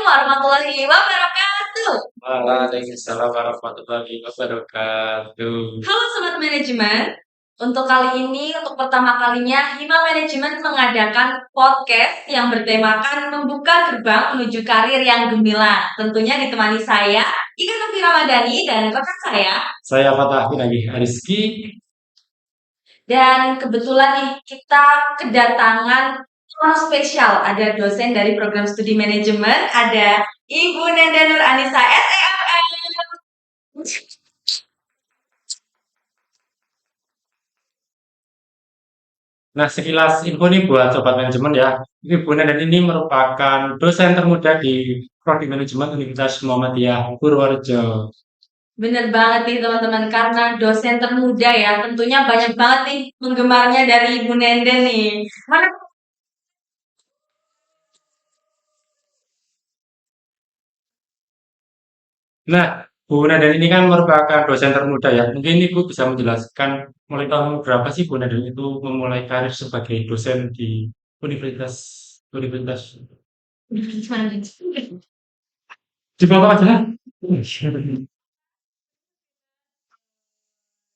warahmatullahi wabarakatuh. Waalaikumsalam warahmatullahi wabarakatuh. Halo Sobat Manajemen, untuk kali ini, untuk pertama kalinya, Hima Manajemen mengadakan podcast yang bertemakan membuka gerbang menuju karir yang gemilang. Tentunya ditemani saya, Ika Novi Ramadhani, dan rekan Saya Fatah lagi Rizky. Dan kebetulan nih, kita kedatangan tamu spesial. Ada dosen dari program studi manajemen, ada Ibu Nenda Nur Anissa SEFM. Nah, sekilas info nih buat sobat manajemen ya. Ini Bu Nadan ini merupakan dosen termuda di Prodi Manajemen Universitas Muhammadiyah Purworejo. Bener banget nih teman-teman, karena dosen termuda ya, tentunya banyak banget nih penggemarnya dari Ibu Nenda nih. Mana Nah, Bu Nadan ini kan merupakan dosen termuda ya. Mungkin Ibu bisa menjelaskan mulai tahun berapa sih Bu Nadan itu memulai karir sebagai dosen di Universitas Universitas gimana nih? di Bangka aja lah.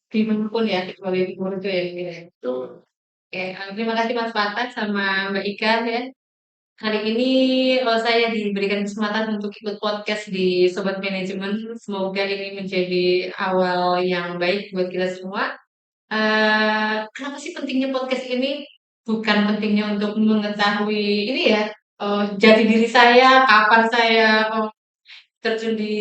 Di Bengkulu ya, sebagai guru tuh ya. Gitu. Oke, terima kasih Mas Fatah sama Mbak Ika ya. Hari ini saya diberikan kesempatan untuk ikut podcast di Sobat Manajemen. Semoga ini menjadi awal yang baik buat kita semua. Kenapa sih pentingnya podcast ini? Bukan pentingnya untuk mengetahui ini ya, jati diri saya, kapan saya terjun di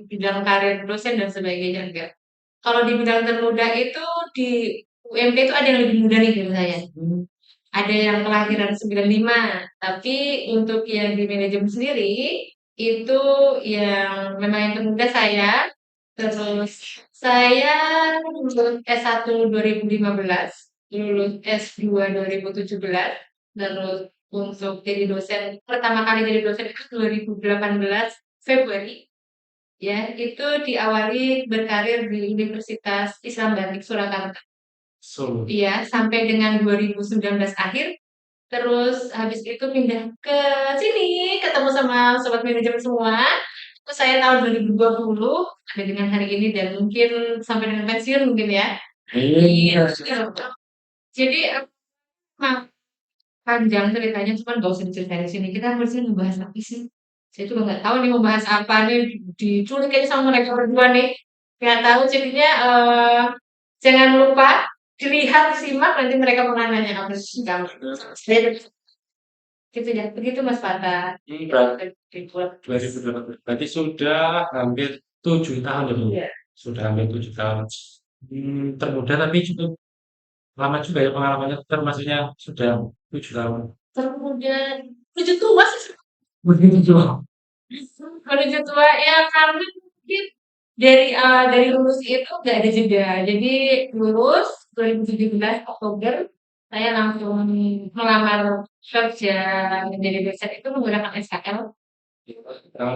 bidang karir dosen dan sebagainya enggak. Kalau di bidang termuda itu di UMP itu ada yang lebih muda nih dari saya. Ada yang kelahiran 95, tapi untuk yang di manajemen sendiri itu yang memang yang termuda saya. Terus saya lulus S1 2015, lulus S2 2017, terus untuk jadi dosen pertama kali jadi dosen itu 2018 Februari. Ya, itu diawali berkarir di Universitas Islam Batik Surakarta. Solo. Iya, sampai dengan 2019 akhir. Terus habis itu pindah ke sini, ketemu sama sobat manajemen semua. Terus saya tahun 2020 ada dengan hari ini dan mungkin sampai dengan pensiun mungkin ya. Iya. Jadi emang panjang ceritanya, cuman gak usah diceritain di sini. Kita harusnya membahas apa sih? Saya juga nggak tahu nih mau bahas apa nih, diculik aja sama mereka berdua nih. Nggak tahu jadinya jangan lupa dilihat, disimak nanti mereka mau nanya apa sih kamu. Gitu ya, begitu Mas Fata. Berarti sudah hampir 7 tahun ya, Bu? Iya. Sudah hampir 7 tahun. Termuda tapi cukup lama juga ya pengalamannya, termasuknya sudah 7 tahun. Kemudian menuju tua sih, Begitu juga. menuju tua ya karena mungkin dari lulus itu nggak ada jeda. Jadi lulus 2017 Oktober, saya langsung melamar kerja menjadi dosen itu menggunakan SKL.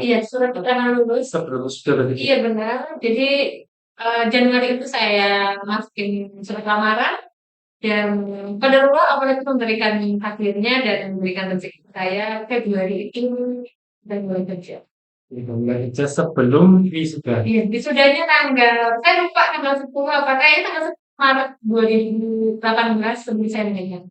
Iya, surat keterangan lulus. Sebelum sudah berarti. Iya benar. Jadi Januari itu saya masukin surat lamaran dan qadarullah Allah itu memberikan takdirnya dan memberikan rezeki saya Februari itu dan mulai kerja. Mulai kerja sebelum wisuda. Iya, wisudanya saya lupa tanggal 10 apa kayaknya tanggal 10 Maret 2018 sebelum saya meninggal.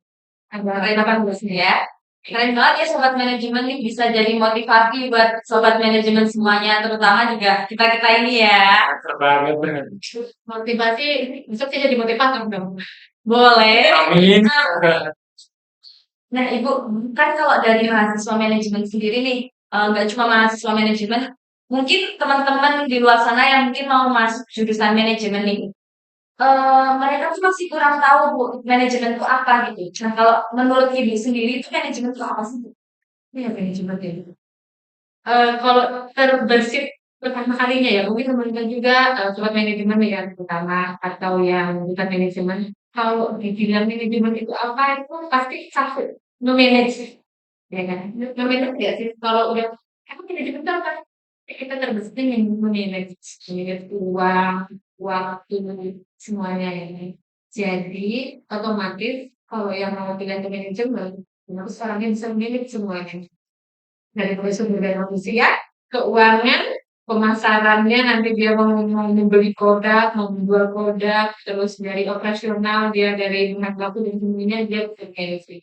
Tanggal 18 ya. Keren banget ya sobat manajemen nih, bisa jadi motivasi buat sobat manajemen semuanya, terutama juga kita-kita ini ya. Banget. Motivasi, besok saya jadi motivator dong. Boleh. Amin. Nah, Ibu, kan kalau dari mahasiswa manajemen sendiri nih, nggak cuma mahasiswa manajemen, mungkin teman-teman di luar sana yang mungkin mau masuk jurusan manajemen nih, mereka tuh masih kurang tahu Bu, manajemen itu apa gitu. Nah, kalau menurut Ibu sendiri itu manajemen itu apa sih Bu? Iya, manajemen ya. Kalau terbersit pertama kalinya ya, mungkin teman-teman juga sobat manajemen ya terutama atau yang bukan manajemen. Kalau dibilang manajemen itu apa itu pasti satu memanage, ya kan? Memanage ya sih. Kalau udah emang manajemen itu apa? Ya, kita terbersitnya yang memanage, manage uang, waktu, semuanya ya. Jadi otomatis kalau yang mau pindah ke manajemen, harus orangnya bisa manage semuanya. dari mulai sumber daya manusia, keuangan, pemasarannya nanti dia mau membeli produk, mau menjual produk, terus dari operasional dia dari bahan baku dan semuanya dia kayak sih.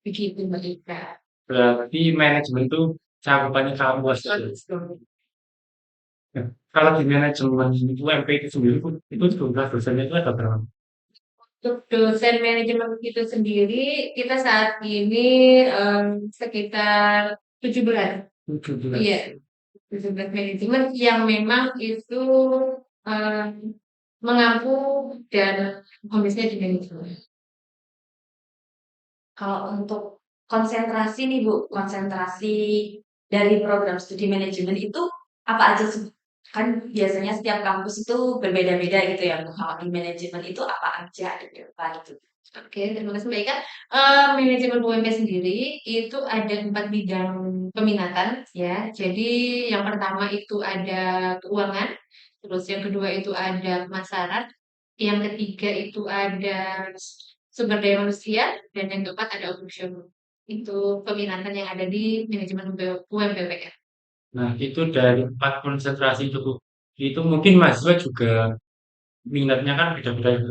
Begitu Mbak Ika. Berarti manajemen tuh cakupannya kamu luas gitu. Betul. Nah, kalau di manajemen UMP itu sendiri itu jumlah dosennya itu ada berapa? Untuk dosen manajemen itu sendiri, kita saat ini sekitar 17. 17. Iya, 17 manajemen yang memang itu em, mengampu dan kondisinya di manajemen. Kalau untuk konsentrasi nih Bu, konsentrasi dari program studi manajemen itu apa aja sih? Kan biasanya setiap kampus itu berbeda-beda gitu ya Bu. Kalau di manajemen itu apa aja gitu Pak gitu. Oke, terima kasih Mbak Ika. Manajemen UMP sendiri itu ada 4 bidang peminatan ya. Jadi yang pertama itu ada keuangan, terus yang kedua itu ada pemasaran, yang ketiga itu ada sumber daya manusia, dan yang keempat ada operasional. Itu peminatan yang ada di manajemen UMPWR. Nah, itu dari 4 konsentrasi itu, Bu. Itu mungkin mahasiswa juga minatnya kan beda-beda ya.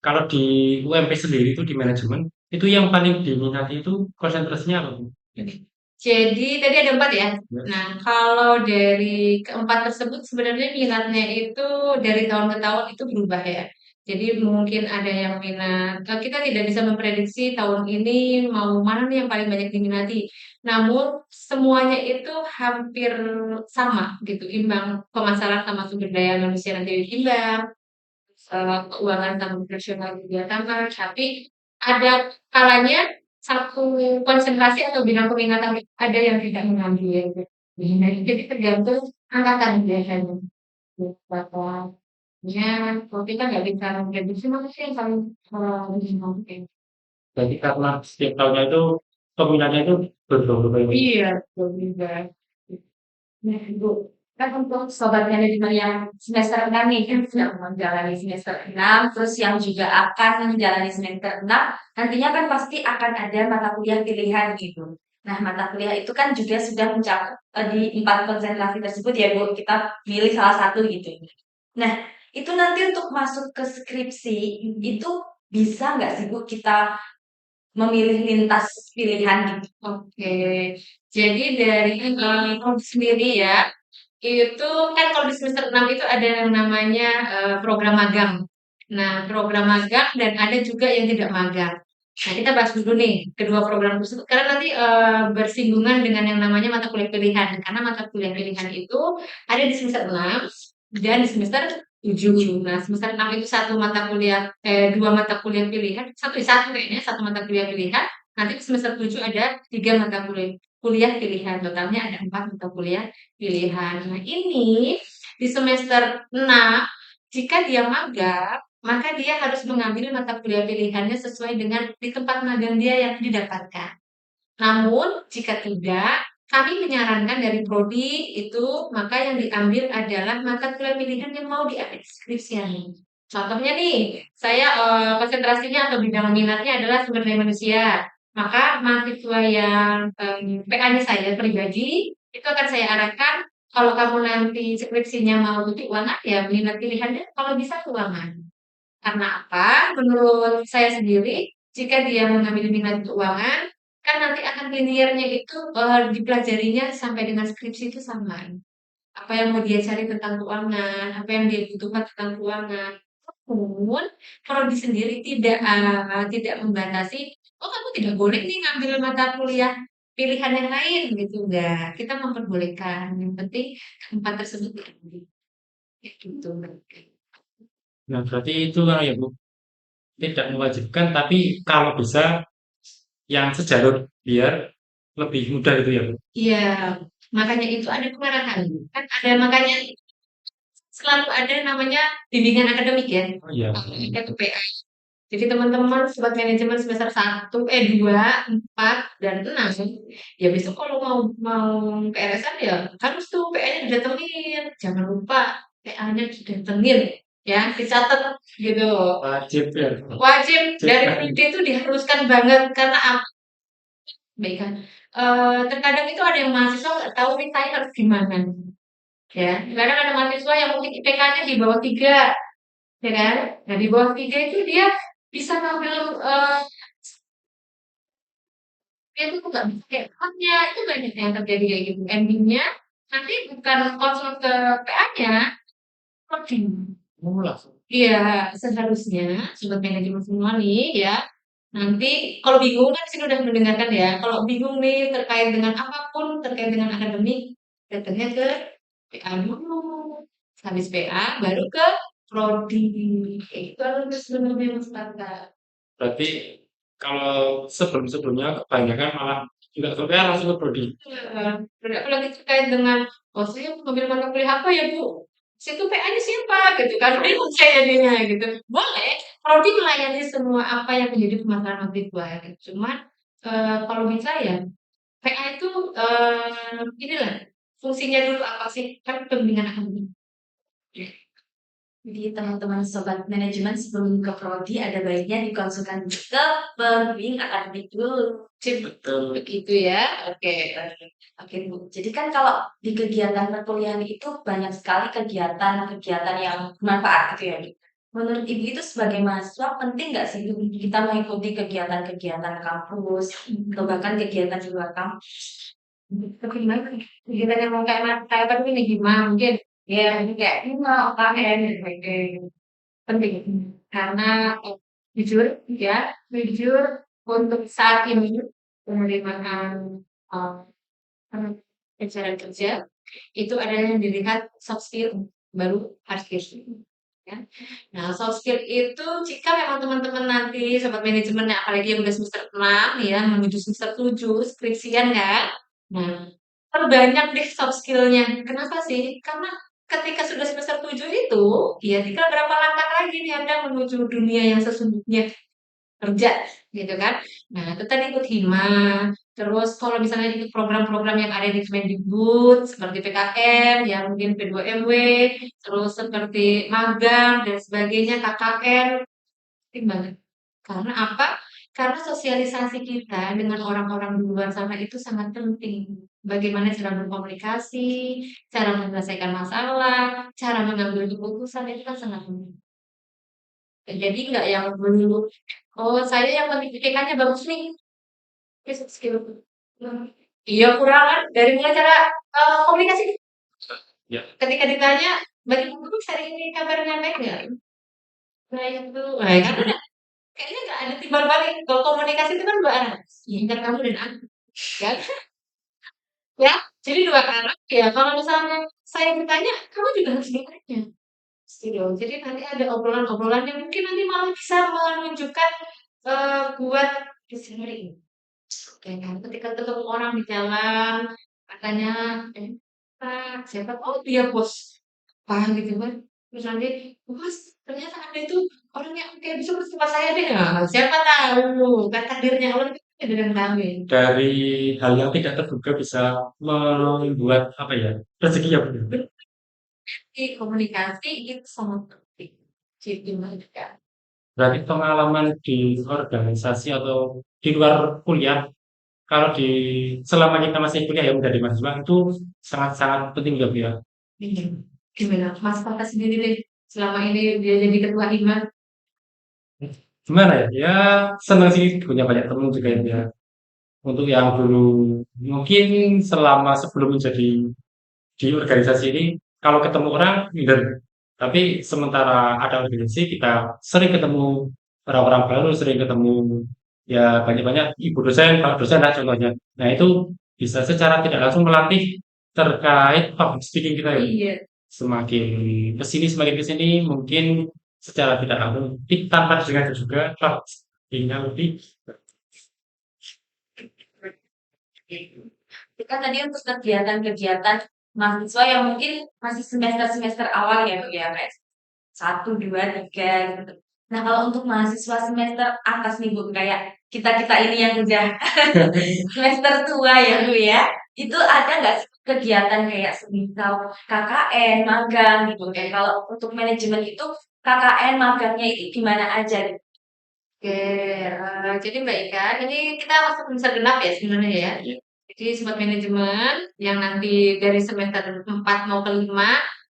Kalau di UMP sendiri itu di manajemen, itu yang paling diminati itu konsentrasinya apa, Bu? Jadi tadi ada 4 ya. Ya. Nah, kalau dari keempat tersebut sebenarnya minatnya itu dari tahun ke tahun itu berubah ya. Jadi mungkin ada yang minat, kita tidak bisa memprediksi tahun ini mau mana nih yang paling banyak diminati. Namun semuanya itu hampir sama gitu, imbang. Pemasaran sama sumber daya manusia nanti imbang, keuangan sama operasional juga sama, tapi ada kalanya satu konsentrasi atau bidang peminatan ada yang tidak mengambil. Jadi tergantung angkatan biasanya. Bahwanya kalau kita nggak bisa memprediksi mana sih yang paling mungkin. Jadi karena setiap tahunnya itu peminatnya itu berbeda-beda. Iya, betul juga. Nah, Ibu, kan untuk sobat manajemen yang semester 6 nih, kan sedang menjalani semester 6, terus yang juga akan menjalani semester 6, nantinya kan pasti akan ada mata kuliah pilihan gitu. Nah, mata kuliah itu kan juga sudah mencakup di 4 konsentrasi tersebut ya, Bu. Kita pilih salah satu gitu. Nah, itu nanti untuk masuk ke skripsi, itu bisa nggak sih, Bu, kita memilih lintas pilihan gitu? Oke, jadi dari Robi sendiri ya, itu kan kalau di semester 6 itu ada yang namanya program magang. Nah, program magang dan ada juga yang tidak magang. Nah, kita bahas dulu nih kedua program tersebut karena nanti bersinggungan dengan yang namanya mata kuliah pilihan. Karena mata kuliah pilihan itu ada di semester 6 dan di semester 7. Nah, semester 6 itu dua mata kuliah pilihan, satu kayaknya, satu mata kuliah pilihan. Nanti di semester 7 ada 3 mata kuliah pilihan. Totalnya ada 4 mata kuliah pilihan. Nah, ini di semester 6 jika dia magang, maka dia harus mengambil mata kuliah pilihannya sesuai dengan di tempat magang dia yang didapatkan. Namun, jika tidak, kami menyarankan dari prodi itu, maka yang diambil adalah mata kuliah pilihan yang mau diambil skripsian. Contohnya nih, saya konsentrasinya atau bidang minatnya adalah sumber daya manusia. Maka mahasiswa yang PA-nya saya pribadi, itu akan saya arahkan kalau kamu nanti skripsinya mau keuangan, ya minat pilihannya kalau bisa keuangan. Karena apa? Menurut saya sendiri, jika dia mengambil minat keuangan, kan nanti akan linearnya itu dipelajarinya sampai dengan skripsi itu sama. Apa yang mau dia cari tentang keuangan, apa yang dia butuhkan tentang keuangan. Namun, prodi sendiri tidak membatasi, oh kamu tidak boleh nih ngambil mata kuliah pilihan yang lain gitu enggak. Kita memperbolehkan. Yang penting tempat tersebut diambil. Kayak gitu. Nah, berarti itu kan ya, Bu, tidak mewajibkan, tapi kalau bisa yang sejalur biar lebih mudah gitu ya, Bu. Iya, makanya itu ada kemarahan. Kan ada makanya selalu ada namanya bimbingan akademik ya. Oh iya. Itu PA. Jadi teman-teman sobat manajemen semester 2, 4, dan 6, ya besok kalau mau mau PRSan ya harus tuh PA-nya didatengin. Jangan lupa PA-nya didatengin ya, dicatat gitu. Wajib ya. Wajib Wajib dari kan. prodi itu diharuskan banget karena apa? Baik kan? terkadang itu ada yang mahasiswa nggak tahu mintanya harus gimana, ya. Kadang ada mahasiswa yang mungkin IPK-nya di bawah 3, ya kan? Nah, di bawah 3 itu dia bisa ngambil, dia tuh nggak bisa kayak temannya, itu banyak yang terjadi kayak gitu. Ending-nya nanti bukan konsul ke PA-nya, prodi. Oh, langsung. Iya, seharusnya sobat manajemen semua nih ya, nanti kalau bingung kan sini udah mendengarkan ya, kalau bingung nih terkait dengan apapun, terkait dengan akademik, datangnya ke PA dulu. Habis PA baru ke prodi. Kayak gitu aja sebenarnya Mas Tata. Berarti kalau sebelum-sebelumnya kebanyakan malah juga sampai langsung ke prodi. Iya, dan apalagi terkait dengan, "Oh, saya mau ngambil mata kuliah apa ya, Bu?" Situ PA-nya siapa? Gitu kan, bingung saya jadinya gitu. Boleh, prodi melayani semua apa yang menjadi permasalahan mahasiswa gitu. Cuman, kalau bisa ya PA itu, inilah fungsinya dulu apa sih, kan pembimbingan akademik. Jadi teman-teman sobat manajemen sebelum ke prodi ada baiknya dikonsulkan ke pembimbing akademik dulu. Sip, Betul. begitu ya. Oke. Oke Bu, jadi kan kalau di kegiatan perkuliahan itu banyak sekali kegiatan-kegiatan yang bermanfaat gitu ya. Bu. Menurut Ibu itu sebagai mahasiswa penting nggak sih Bu, kita mengikuti kegiatan-kegiatan kampus atau bahkan kegiatan di luar kampus? Gimana? Kegiatan yang mau kayak apa nih gimana? Mungkin ya mungkin kayak lima OKM dan sebagainya. Penting karena jujur ya, jujur untuk saat ini penerimaan pencarian kerja itu adalah yang dilihat soft skill baru hard skill. Ya. Nah, soft skill itu jika memang teman-teman nanti sobat manajemen ya, apalagi yang udah semester 6 ya menuju semester 7 skripsian kan. Nah, perbanyak deh soft skill-nya. Kenapa sih? Karena ketika sudah semester 7 itu, ya tinggal berapa langkah lagi nih Anda menuju dunia yang sesungguhnya kerja gitu kan. Nah, itu tadi ikut hima, terus kalau misalnya ikut program-program yang ada di Kemendikbud seperti PKM, ya mungkin P2MW, terus seperti magang dan sebagainya, KKN, penting banget. Karena apa? Karena sosialisasi kita dengan orang-orang di luar sana itu sangat penting. Bagaimana cara berkomunikasi, cara menyelesaikan masalah, cara mengambil keputusan itu kan sangat penting. Jadi nggak yang melulu, oh saya yang penting IPK-nya bagus nih, itu soft skill. Hmm, iya kurang kan? Dari mulai cara komunikasi. Ya, Ketika ditanya, bagaimana hari ini kabarnya baik nggak? Nah itu, nah kan udah kayaknya nggak ada timbal balik. Kalau komunikasi itu kan dua arah. Ya, kan kamu dan aku. Ya, ya. Jadi dua arah. Ya kalau misalnya saya bertanya, kamu juga harus bertanya. Gitu. Jadi nanti ada obrolan-obrolan yang mungkin nanti malah bisa menunjukkan buat dicari. Kayak kan ketika ketemu orang di jalan, katanya, Pak, siapa? Oh dia bos. Wah gitu kan. Terus nanti, bos ternyata anda itu orangnya oke bisa bersama saya deh. Nah, siapa tahu kan takdirnya Allah itu tidak ada yang tahu ya. dari hal yang tidak terduga bisa membuat apa ya rezeki ya Bu. Jadi komunikasi itu sangat penting. Jadi juga. Berarti pengalaman di organisasi atau di luar kuliah, kalau di selama kita masih kuliah ya menjadi mahasiswa itu sangat-sangat penting ya Bu ya. Iya. Gimana? Mas Kakak sendiri deh selama ini dia jadi ketua hima. Gimana ya? Ya senang sih punya banyak teman juga ya Bu ya. Untuk yang dulu mungkin selama sebelum menjadi di organisasi ini kalau ketemu orang minder. Tapi sementara ada organisasi kita sering ketemu orang-orang baru, sering ketemu ya banyak-banyak ibu dosen, pak dosen lah contohnya. Nah itu bisa secara tidak langsung melatih terkait public speaking kita ya. Iya. Semakin kesini mungkin secara tidak langsung tanpa disengaja juga public speaking-nya lebih. Kita tadi untuk kegiatan-kegiatan mahasiswa yang mungkin masih semester-semester awal ya Bu ya, kayak 1, 2, 3 gitu. Nah kalau untuk mahasiswa semester atas nih Bu, kayak kita-kita ini yang udah semester tua ya Bu ya, itu ada nggak sih kegiatan kayak semisal KKN, magang gitu kan? Kalau untuk manajemen itu KKN magangnya itu di mana aja gitu? Oke, jadi Mbak Ika, ini kita masuk semester genap ya sebenarnya ya. Jadi sobat manajemen yang nanti dari semester 4 mau ke 5,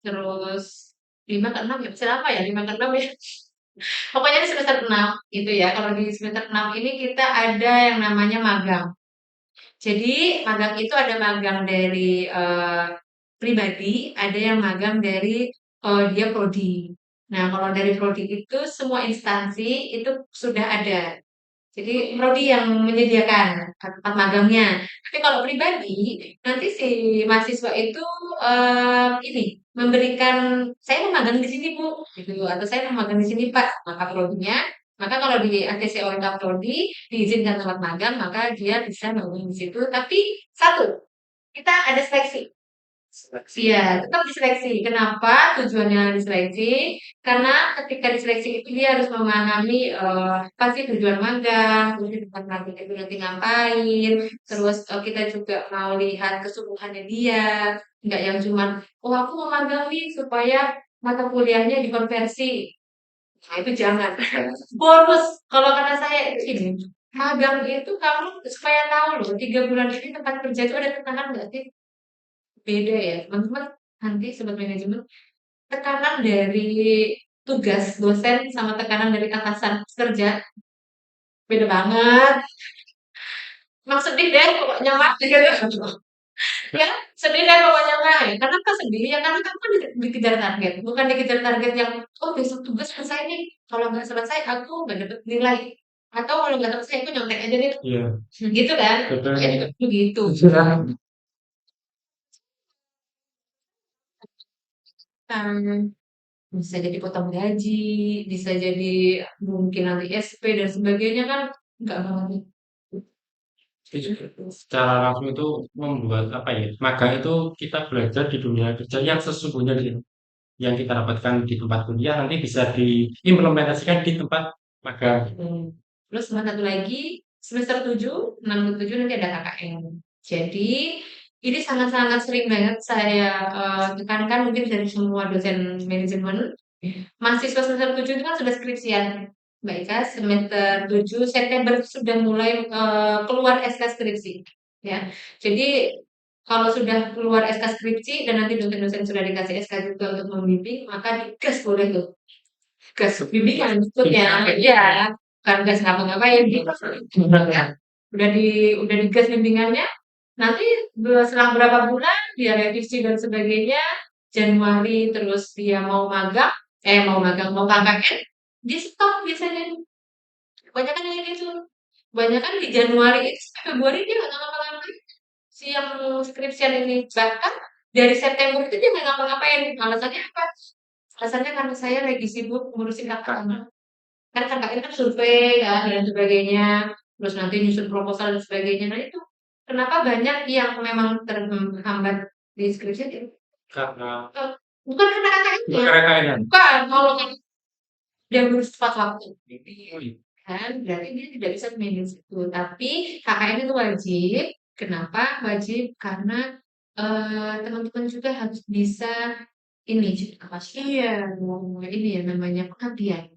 terus 5 ke 6 ya, masih lama ya, 5 ke 6 ya. Pokoknya di semester 6 gitu ya. Kalau di semester 6 ini kita ada yang namanya magang. Jadi magang itu ada magang dari pribadi, ada yang magang dari dia prodi. Nah, kalau dari prodi itu semua instansi itu sudah ada. Jadi prodi yang menyediakan tempat magangnya. Tapi kalau pribadi, nanti si mahasiswa itu ini memberikan saya mau magang di sini Bu, gitu, atau saya mau magang di sini Pak, maka prodinya, maka kalau di ATC OMK Prodi diizinkan tempat magang, maka dia bisa magang di situ. Tapi satu, kita ada seleksi. Iya, tetap diseleksi. Kenapa tujuannya diseleksi? Karena ketika diseleksi itu dia harus memahami apa sih tujuan magang, terus di tempat magang itu nanti ngapain, terus kita juga mau lihat kesungguhannya dia, nggak yang cuman, oh aku mau magang nih supaya mata kuliahnya dikonversi. Nah itu jangan. Bonus, kalau kata saya ini, magang itu kamu supaya tahu loh, 3 bulan ini tempat kerja itu ada tekanan nggak sih? Beda ya, teman-teman. Nanti sobat manajemen, tekanan dari tugas dosen sama tekanan dari atasan kerja beda banget. Emang sedih deh pokoknya mah gitu. Ya, sedih deh pokoknya mah. Ya, karena apa sedih? Ya karena kamu kan dikejar target, bukan dikejar target yang oh besok tugas selesai nih. Kalau nggak selesai aku nggak dapet nilai. Atau kalau nggak selesai aku nyontek aja deh. Iya, Gitu kan? betul. Ya juga begitu. Kan. Bisa jadi potong gaji, bisa jadi mungkin nanti SP dan sebagainya kan nggak banget. Secara langsung itu membuat apa ya? Magang itu kita belajar di dunia kerja yang sesungguhnya gitu. Yang kita dapatkan di tempat kuliah nanti bisa diimplementasikan di tempat magang. Terus sama satu lagi, semester 7, 6 ke 7 nanti ada KKN. Jadi ini sangat-sangat sering banget saya tekankan mungkin dari semua dosen manajemen. Mahasiswa semester 7 itu kan sudah skripsian. Mbak Ika, semester 7 September itu sudah mulai keluar SK skripsi. Ya, jadi kalau sudah keluar SK skripsi dan nanti dosen-dosen sudah dikasih SK juga untuk membimbing, maka digas boleh tuh. Gas bimbingan maksudnya, ya, bukan gas ngapa-ngapain gitu. Ya. Udah digas bimbingannya, nanti selang berapa bulan dia revisi dan sebagainya, Januari terus dia mau magang, mau KKN, dia stop biasanya. Kebanyakan yang gitu. Kebanyakan di Januari itu sampai Februari dia nggak ngapa-ngapain. Si yang skripsian ini bahkan dari September itu dia nggak ngapa-ngapain. Alasannya apa? Alasannya karena saya lagi sibuk ngurusin KKN. Kan KKN kan survei kan dan sebagainya. Terus nanti nyusun proposal dan sebagainya. Nah itu kenapa banyak yang memang terhambat di skripsi itu? Karena Bukan karena KKN-nya. kerekayaan. Bukan, kalau kan dia ngurus tepat waktu. Oh, iya. Kan berarti dia tidak bisa manage itu. Tapi KKN itu wajib. Kenapa wajib? Karena teman-teman juga harus bisa ini apa sih ya ini ya namanya pengabdian.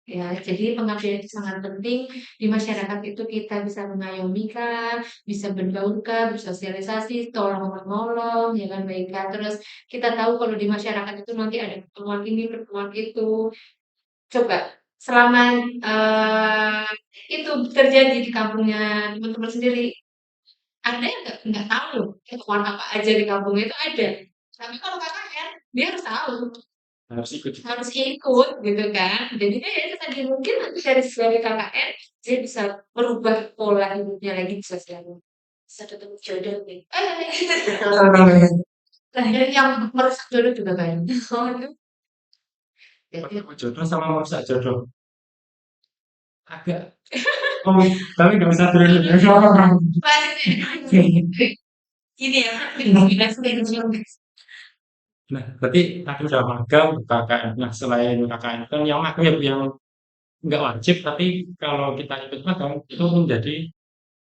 Ya, jadi pengabdian itu sangat penting di masyarakat itu kita bisa mengayomi kah, bisa bergaul kah, bersosialisasi, tolong menolong, ya kan baik Kak. Terus kita tahu kalau di masyarakat itu nanti ada pertemuan ini, pertemuan itu. Coba selama itu terjadi di kampungnya teman-teman sendiri, ada yang nggak tahu loh pertemuan apa aja di kampungnya itu ada. Tapi kalau KKN dia harus tahu. Harus ikut. Harus ikut gitu kan. Jadinya ya itu tadi mungkin nanti dari KKN dia bisa merubah pola hidupnya lagi bisa selalu bisa ketemu jodoh nih. Nah, yang merusak jodoh juga banyak. Jadi Ketemu jodoh sama merusak jodoh. Agak. Oh, tapi nggak usah dulu. ini ya. Nah, berarti tadi udah magang, KKN. Nah, selain KKN kan yang magang yang nggak wajib, tapi kalau kita ikut magang itu menjadi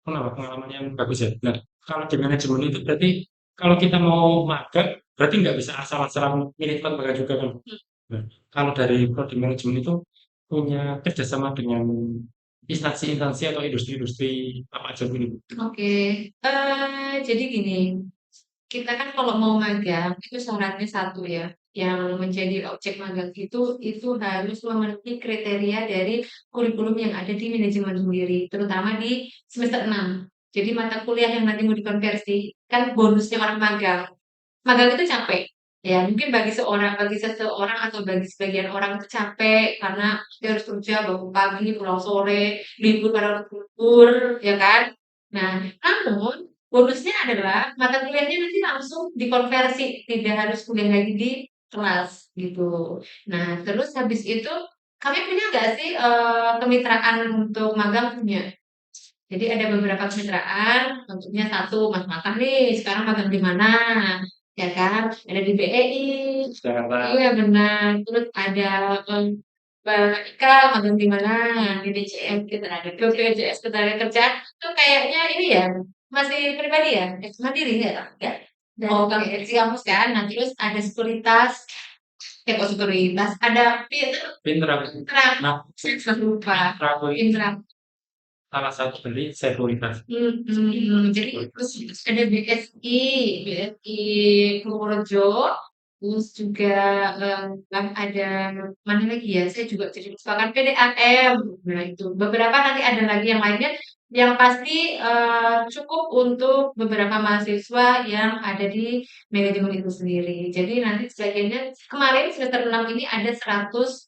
pengalaman yang bagus ya. Nah, kalau di manajemen itu berarti kalau kita mau magang, berarti nggak bisa asal-asalan milih tempat magang juga kan. Nah, kalau dari prodi manajemen itu punya kerjasama dengan instansi-instansi atau industri-industri apa aja Bu ini, Bu? Oke, jadi gini, kita kan kalau mau magang itu syaratnya satu ya, yang menjadi objek magang itu harus memenuhi kriteria dari kurikulum yang ada di manajemen sendiri, terutama di semester 6. Jadi mata kuliah yang nanti mau dikonversi, kan bonusnya orang magang. Magang itu capek. Ya, mungkin bagi seseorang atau bagi sebagian orang itu capek karena dia harus kerja bangun pagi, pulang sore, libur pada libur, ya kan? Nah, namun bonusnya adalah mata kuliahnya nanti langsung dikonversi, tidak harus kuliah lagi di kelas gitu. Nah, terus habis itu kami punya nggak sih kemitraan untuk magang punya? Jadi ada beberapa kemitraan, contohnya satu Mas Makan nih, sekarang magang di mana? Ya kan? Ada di BEI. Jakarta. Iya benar. Terus ada Mbak Ika magang di mana? Di DCM Ketenaga BPJS Ketenaga Kerjaan. Itu kayaknya ini ya, masih pribadi ya? Mandiri enggak? Enggak. Oh, kampus kan. Nah, terus ada sekuritas. Ya kok sekuritas. Ada Pinter aku. Pintra. Nah, Saya lupa. Pinter aku ini Pintra. salah satu dari sekuritas. Jadi terus ada BSI Purworejo, terus juga kan ada mana lagi ya? Saya juga jadi lupa kan PDAM. Nah itu beberapa nanti ada lagi yang lainnya yang pasti cukup untuk beberapa mahasiswa yang ada di manajemen itu sendiri. Jadi nanti sebagiannya kemarin semester 6 ini ada 112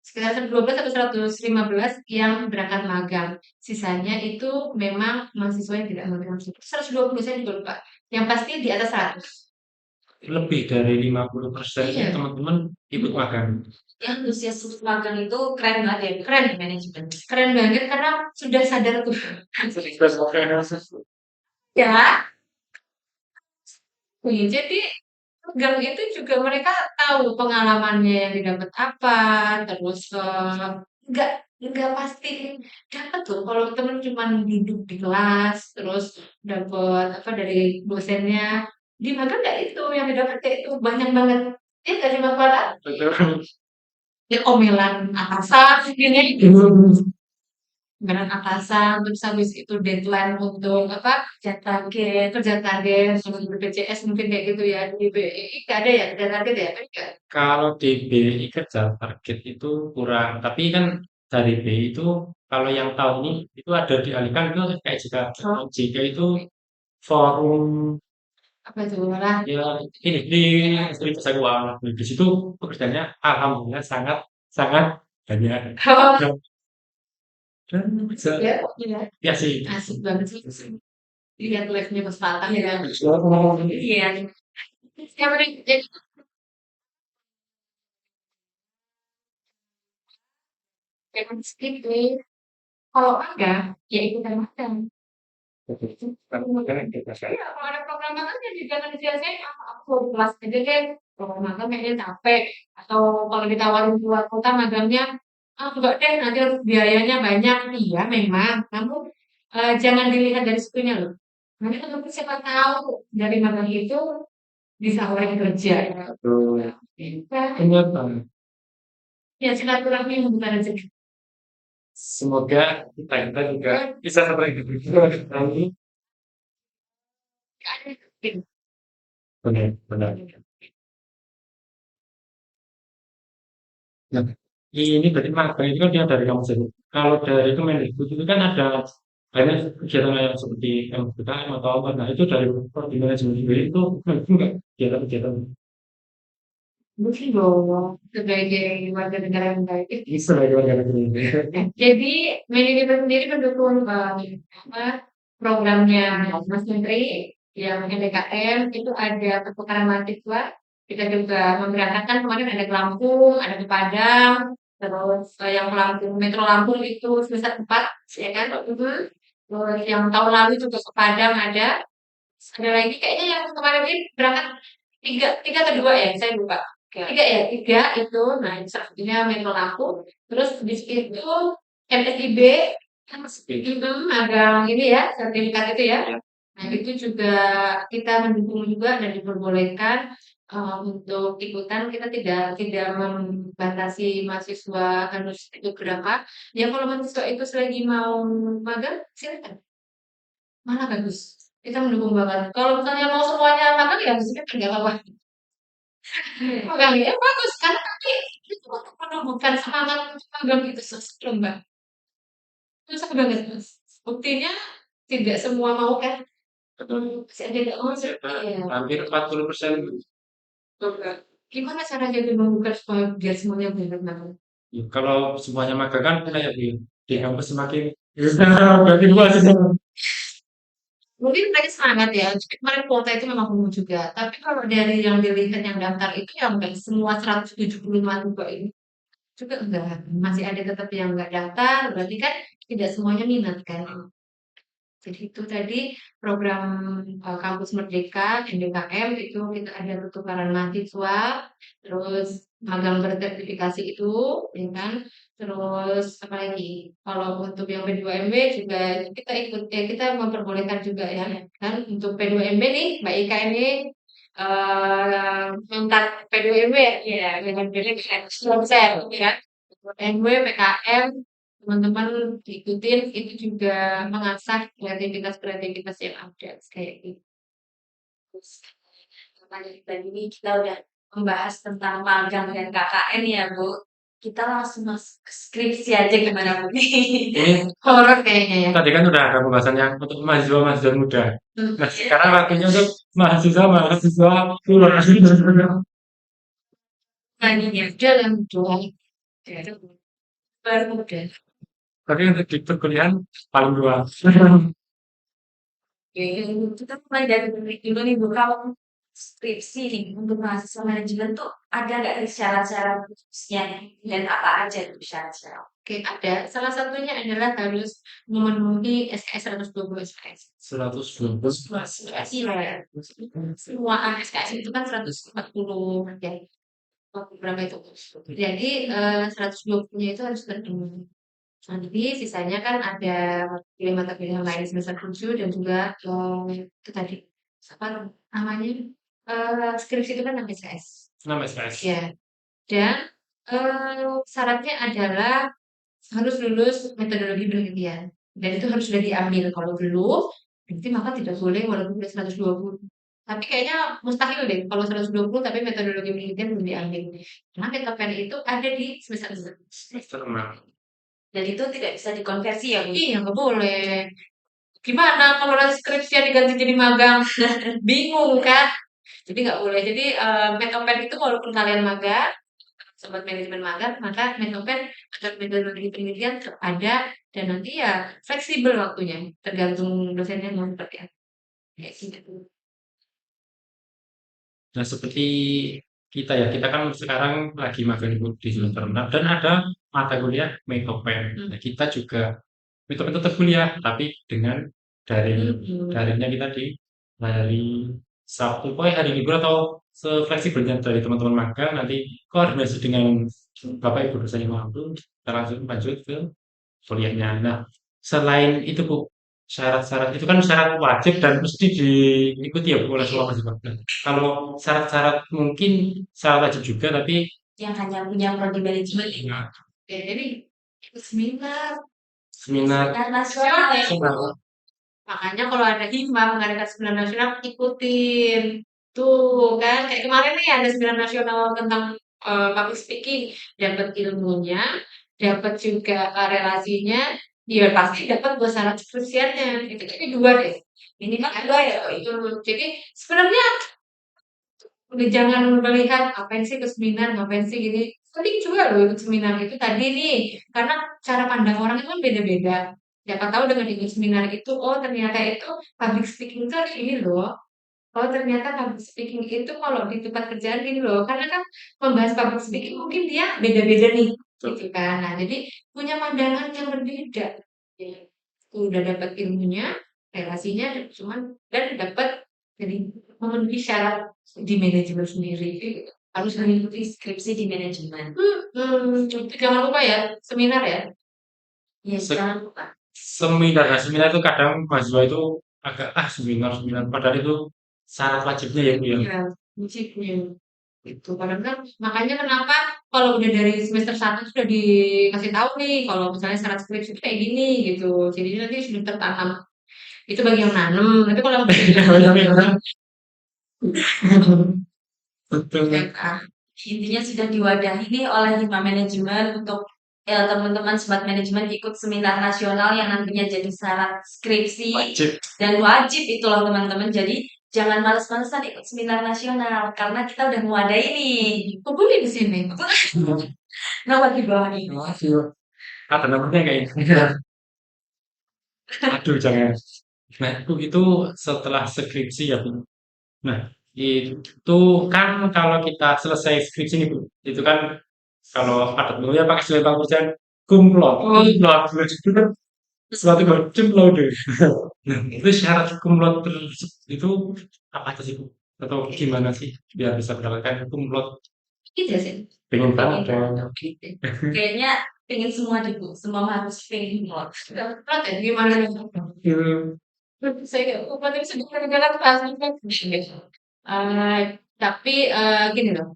sekitar 112 atau 115 yang berangkat magang. Sisanya itu memang mahasiswa yang tidak magang. 120 saya juga lupa. Yang pasti di atas 100. Lebih dari 50% Iya, teman-teman ikut magang. Yang antusias magang itu keren banget ya, keren ya manajemen. keren banget karena sudah sadar tuh. Ya, jadi magang itu juga mereka tahu pengalamannya yang didapat apa, terus nggak nggak pasti dapat loh kalau temen cuma duduk di kelas terus dapat apa dari dosennya di magang nggak itu yang didapat kayak itu banyak banget ya nggak cuma pada Betul. ya omelan atasan gini omelan atasan terus habis itu deadline untuk apa kerja target terus BPJS mungkin kayak gitu ya di BEI nggak ada ya kerja target ya enggak. Kalau di BI kerja target itu kurang, tapi kan dari BI itu kalau yang tahu ini itu ada dialihkan ke kayak jika JK itu forum Apa tuh lah ya ini di Institut Jasa Keuangan. Di situ pekerjaannya alhamdulillah sangat sangat banyak. Dan bisa ya iya ya sih. asik banget sih lihat live-nya Mas Fatah Iya. ya Iya. yang menarik jadi memang gitu kalau enggak ya ikutan magang. Iya, kalau ada program magang ya jangan disia-siain, aku kelas aja deh, program magang kayaknya capek, atau kalau ditawarin keluar kota magangnya, enggak deh nanti harus biayanya banyak. Iya memang, namun jangan dilihat dari situnya loh. Nanti teman siapa tahu dari magang itu bisa orang kerja. Betul. Bisa. Benar banget. Ya silaturahmi bukan rezeki. Semoga kita juga bisa seperti itu. Nanti benar benar. Nah, ini berarti magang itu kan dia dari kamu sendiri. Kalau dari Kemendikbud itu kan ada banyak kegiatan yang seperti MBKM atau apa. Nah, itu dari di manajemen sendiri itu mendukung nggak kegiatan-kegiatan Mungkin dong sebagai warga negara yang baik. ini sebagai warga negara Indonesia? Jadi manajemen sendiri mendukung apa, programnya Mas Menteri yang MBKM itu ada pertukaran mahasiswa. Kita juga memberangkatkan kemarin ada ke Lampung, ada ke Padang, terus yang Lampung, Metro Lampung itu semester 4, ya kan? Terus yang tahun lalu juga ke Padang ada. Ada lagi kayaknya yang kemarin ini berangkat tiga ke dua ya, saya lupa. Tiga ya, tiga itu. Nah, ini salah satunya Metro Lampung. Terus di situ MSIB itu magang ini ya, sertifikat itu ya. Nah, itu juga kita mendukung juga dan diperbolehkan. Untuk ikutan kita tidak membatasi mahasiswa harus ikut berapa. Ya kalau mahasiswa itu selagi mau magang, silakan. Malah bagus. Kita mendukung banget. Kalau misalnya mau semuanya magang ya silakan nggak apa-apa. Magang ya bagus karena nanti itu untuk menumbuhkan semangat untuk magang itu loh Mbak. Susah banget Mas. Buktinya tidak semua mau kan. Masih ada yang nggak mau. Iya. Hampir 40%. Coba. Gimana caranya membuka supaya biar semuanya benar-benar Ya, kalau semuanya magang kan kayak di kampus semakin berarti luas itu. mungkin mereka semangat ya, kemarin kuota itu memang penuh juga. Tapi kalau dari yang dilihat yang daftar itu yang enggak semua 175 juga ini juga enggak. Masih ada tetap yang enggak daftar, berarti kan tidak semuanya minat kan. Jadi itu tadi program Kampus Merdeka NDKM itu kita ada pertukaran mahasiswa, terus magang bersertifikasi itu, ya kan. Terus apa lagi? Kalau untuk yang P2MB juga kita ikut ya kita memperbolehkan juga ya kan untuk P2MB nih Mbak Ika ini minta P2MB ya dengan sponsor ya. PMW, PKM, teman-teman diikutin itu juga mengasah kreativitas-kreativitas yang ada kayak gitu. Terus, tadi ini kita udah membahas tentang magang dan KKN ya, Bu. Kita langsung masuk ke skripsi aja gimana, Bu? Ini Horor kayaknya ya. tadi kan udah ada pembahasan yang untuk mahasiswa-mahasiswa muda. Nah, Iya. sekarang waktunya untuk mahasiswa-mahasiswa tua. Nah ini ya, dalam doa baru muda. Tapi untuk di perkuliahan paling tua. Oke, kita mulai dari dulu nih, Bu. Kalau skripsi nih untuk mahasiswa manajemen tuh ada nggak nih syarat-syarat khususnya dan apa aja tuh syarat-syarat? Oke, ada. Salah satunya adalah harus memenuhi SKS 120 SKS. 112 Iya, semua SKS itu kan 140 ya. Berapa itu? Jadi 120-nya itu harus terpenuhi. Nanti sisanya kan ada mata kuliah lain semester 7 dan juga itu tadi apa namanya skripsi itu kan namanya SKS. 6 SKS. Ya, dan syaratnya adalah harus lulus metodologi penelitian dan itu harus sudah diambil. Kalau belum, berarti maka tidak boleh walaupun udah 120. Tapi kayaknya mustahil deh kalau 120 tapi metodologi penelitian belum diambil. Karena PKPN itu ada di semester 6. Semester 6. Dan itu tidak bisa dikonversi ya, Bu? Iya, nggak boleh. Gimana kalau nanti skripsinya diganti jadi magang? Bingung kan? Jadi nggak boleh. Jadi Metopen itu walaupun kalian magang, sobat manajemen magang, maka Metopen atau metodologi penelitian tetap ada dan nanti ya fleksibel waktunya, tergantung dosennya mau seperti apa. Kayak gitu. Nah, seperti kita ya, kita kan sekarang lagi magang di semester 6 dan ada mata kuliah Metopen. Nah, kita juga Metopen tetap kuliah, tapi dengan daring. Daringnya kita di hari Sabtu, pokoknya hari libur atau sefleksibelnya dari teman-teman magang, nanti koordinasi dengan Bapak Ibu dosen yang mampu, kita langsung lanjut ke kuliahnya. Nah, selain itu Bu, syarat-syarat itu kan syarat wajib dan mesti diikuti ya Bu oleh semua mahasiswa. Nah, kalau syarat-syarat mungkin syarat wajib juga tapi Yang hanya punya prodi manajemen ya. nah, Oke, jadi ikut seminar. seminar Seminar nasional ya. nasional. Makanya kalau ada hima mengadakan seminar nasional ikutin. Tuh kan kayak kemarin nih ada seminar nasional tentang public speaking, dapat ilmunya, dapat juga relasinya, ya pasti dapat buat syarat skripsiannya. Itu jadi dua deh. Minimal dua ya, Bu? Itu. Jadi sebenarnya udah jangan melihat ngapain sih ke seminar, ngapain sih gini. Penting juga loh ikut seminar itu tadi nih, karena cara pandang orang itu kan beda-beda. Siapa tahu dengan ikut seminar itu, oh ternyata itu public speaking itu harus ini loh. Oh ternyata public speaking itu kalau di tempat kerjaan gini loh. Karena kan membahas public speaking mungkin dia beda-beda nih. Gitu kan. Nah jadi punya pandangan yang berbeda. Ya, udah dapat ilmunya, relasinya, cuman dan dapat jadi memenuhi syarat di manajemen sendiri. Gitu. Harus mengikuti skripsi di manajemen. Itu jangan lupa ya, seminar ya. Ya, Se- jangan lupa. Seminar, nah seminar itu kadang mahasiswa itu agak seminar padahal itu syarat wajibnya ya Bu ya. Iya. Prinsipnya. Itu kadang kan makanya kenapa kalau udah dari semester 1 sudah dikasih tahu nih kalau misalnya syarat skripsi itu kayak gini gitu. Jadi nanti sudah tertanam. Itu bagi yang nanam. Tapi kalau ya Betul. kan. Intinya sudah diwadahi nih oleh hima manajemen untuk teman-teman sobat manajemen ikut seminar nasional yang nantinya jadi syarat skripsi Wajib. dan wajib itu loh teman-teman. Jadi jangan males-malesan ikut seminar nasional karena kita udah mewadahi nih. Kumpulnya di sini. Nomor di bawah ini. Waduh. Ada namanya kayak ini. Aduh, jangan. Nah, itu setelah skripsi ya, Bu. Nah, itu kan kalau kita selesai skripsi nih, Bu. Itu kan kalau ada ya pakai istilah pekerjaan kumlot. Kumlot. Itu kan suatu macam laude. Nah, itu syarat kumlot itu apa aja sih, Bu? Atau gimana sih biar bisa mendapatkan kumlot? Gitu sih. Pengen banget Pengen dong. Gitu. Kayaknya pengen semua deh Bu. Semua harus pengen semua. Berat ya gimana nih? Saya berarti sudah mengerjakan kelas Eh, tapi gini loh,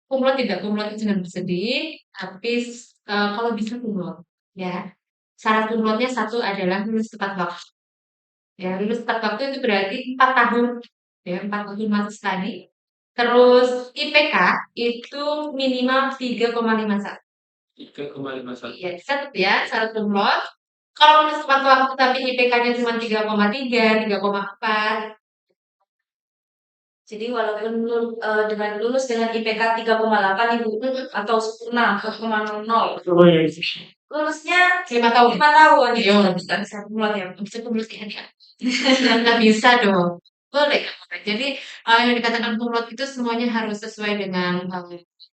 kumlot tidak kumlot itu jangan bersedih, tapi kalau bisa kumlot, ya. Syarat kumlotnya satu adalah lulus tepat waktu. Ya, lulus tepat waktu itu berarti 4 tahun, ya 4 tahun masa studi. Terus IPK itu minimal 3,51. 3,51. Iya, catat ya, syarat kumlot. Kalau lulus tepat waktu tapi IPK-nya cuma 3,3, 3,4. Jadi walaupun dengan lulus dengan IPK 3,8 Ibu atau sempurna 4,00, lulusnya 5 tahun. 5 tahun Iya. bisa kumlot ya. Bisa kumlot kan ya? Nggak bisa dong. Boleh. Jadi yang dikatakan kumlot itu semuanya harus sesuai dengan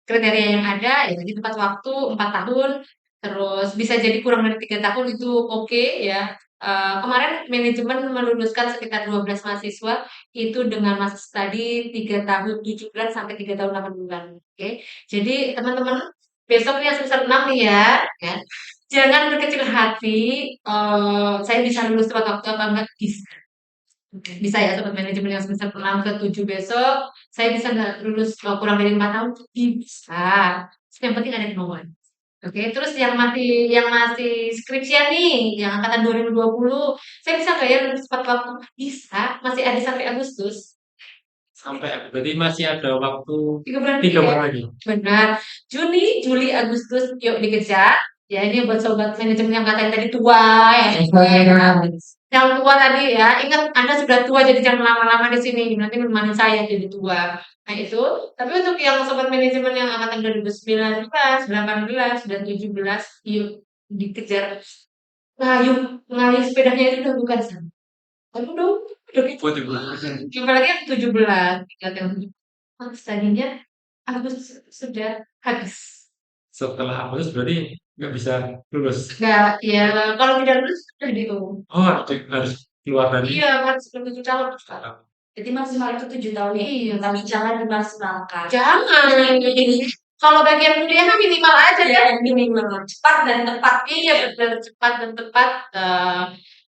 kriteria yang ada. Ya, jadi tepat waktu 4 tahun. Terus bisa jadi kurang dari 3 tahun itu oke ya. Kemarin manajemen meluluskan sekitar 12 mahasiswa itu dengan masa studi 3 tahun 7 bulan sampai 3 tahun 8 bulan. Oke. Jadi teman-teman besok nih yang semester 6 nih ya. Jangan berkecil hati, saya bisa lulus tepat waktu apa enggak, bisa. Bisa ya sobat manajemen yang semester 6 ke 7 besok, saya bisa nggak lulus kurang dari 4 tahun? Bisa. Yang penting ada kemauan. Oke, terus yang masih skripsian nih, yang angkatan 2020, saya bisa nggak ya lulus tepat waktu? Bisa, masih ada sampai Agustus. Sampai berarti masih ada waktu 3 bulan 3 ya. bulan lagi. Benar. Juni, Juli, Agustus, yuk dikejar. Ya ini buat sobat manajemen yang katanya tadi tua ya. Yang tua tadi ya, ingat Anda sudah tua jadi jangan lama-lama di sini. Nanti menemani saya jadi tua. Nah itu, tapi untuk yang sobat manajemen yang angkatan 2019, 18, dan 17, yuk dikejar. Ngayuh, ngayuh sepedanya itu udah bukan sana. Aduh dong, udah gitu. Buat ibu. Apalagi yang 17, ingat yang 17. Tadinya Agustus sudah habis. Setelah Agustus berarti nggak bisa lulus. Nggak, ya kalau tidak lulus sudah gitu. Oh, harus keluar dari Iya, harus 7 tahun. Jadi maksimal itu 7 tahun ya. Iya. Tapi jangan dimaksimalkan. Jangan. Kalau bagian kuliah kan minimal aja ya. Ya, minimal cepat dan tepat. Iya, betul. Cepat dan tepat.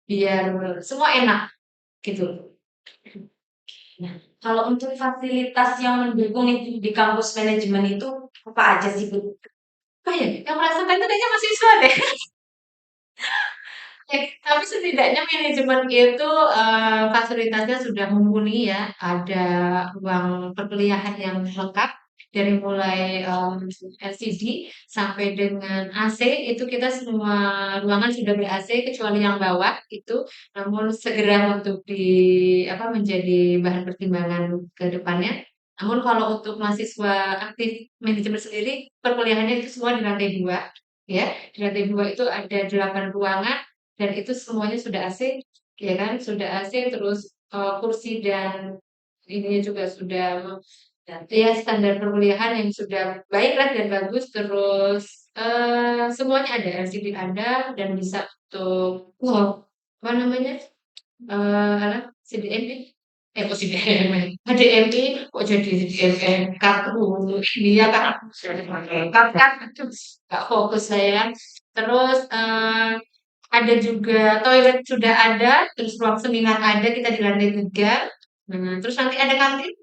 Biar semua enak. Gitu. Nah, kalau untuk fasilitas yang mendukung itu di kampus manajemen itu apa aja sih Bu? Oh ya, yang merasakan itu kayaknya mahasiswa deh. Ya, tapi setidaknya manajemen itu fasilitasnya sudah mumpuni ya. Ada ruang perkuliahan yang lengkap dari mulai LCD sampai dengan AC itu kita semua ruangan sudah ber-AC kecuali yang bawah itu. Namun segera untuk menjadi bahan pertimbangan ke depannya. Namun kalau untuk mahasiswa aktif manajemen sendiri perkuliahannya itu semua di lantai 2 ya. Di lantai 2 itu ada 8 ruangan dan itu semuanya sudah AC, ya kan? Sudah AC terus kursi dan ininya juga sudah ya standar perkuliahan yang sudah baiklah dan bagus. Terus semuanya ada, LCD ada dan bisa untuk apa namanya? CDMI kok CDMI HDMI kok jadi CDMI kartu ini ya kan nggak fokus saya terus ada juga toilet sudah ada terus ruang seminar ada kita di lantai 3 terus nanti ada kantin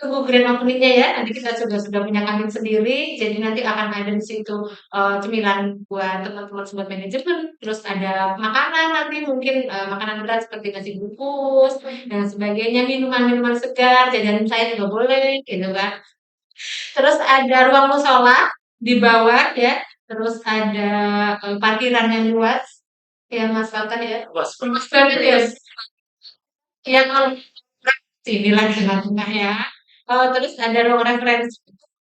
tunggu grand opening-nya ya. Nanti kita sudah punya kantin sendiri. Jadi nanti akan ada di situ cemilan buat teman-teman sobat manajemen. Terus ada makanan nanti mungkin makanan berat seperti nasi bungkus dan sebagainya, minuman-minuman segar, jajanan saya juga boleh gitu kan. Terus ada ruang musola di bawah ya. Terus ada parkiran yang luas ya Mas Falkan ya. Luas Luas banget ya. Ya kalau sinilah di tengah-tengah ya. Terus ada ruang referensi.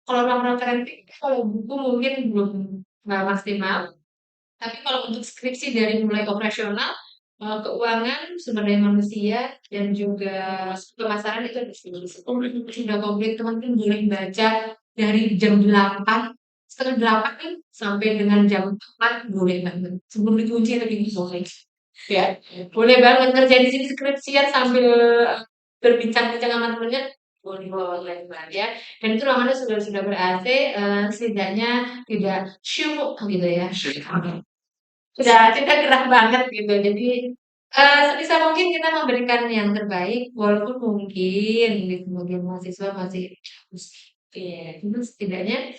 Kalau ruang referensi, kalau buku mungkin belum nggak maksimal. Tapi kalau untuk skripsi dari mulai operasional, keuangan, sumber daya manusia, dan juga pemasaran itu sudah komplit. Teman-teman boleh baca dari jam 8, setengah 8 nih, sampai dengan jam 4 boleh banget. Sebelum dikunci atau boleh. Ya, boleh banget ngerjain di sini skripsian sambil berbincang-bincang sama temennya, boleh boleh banget ya. Dan itu ruangannya sudah ber-AC, setidaknya tidak syuk gitu ya. Sudah tidak gerah banget gitu. Jadi sebisa mungkin kita memberikan yang terbaik, walaupun mungkin di sebagian mahasiswa masih ya, cuma setidaknya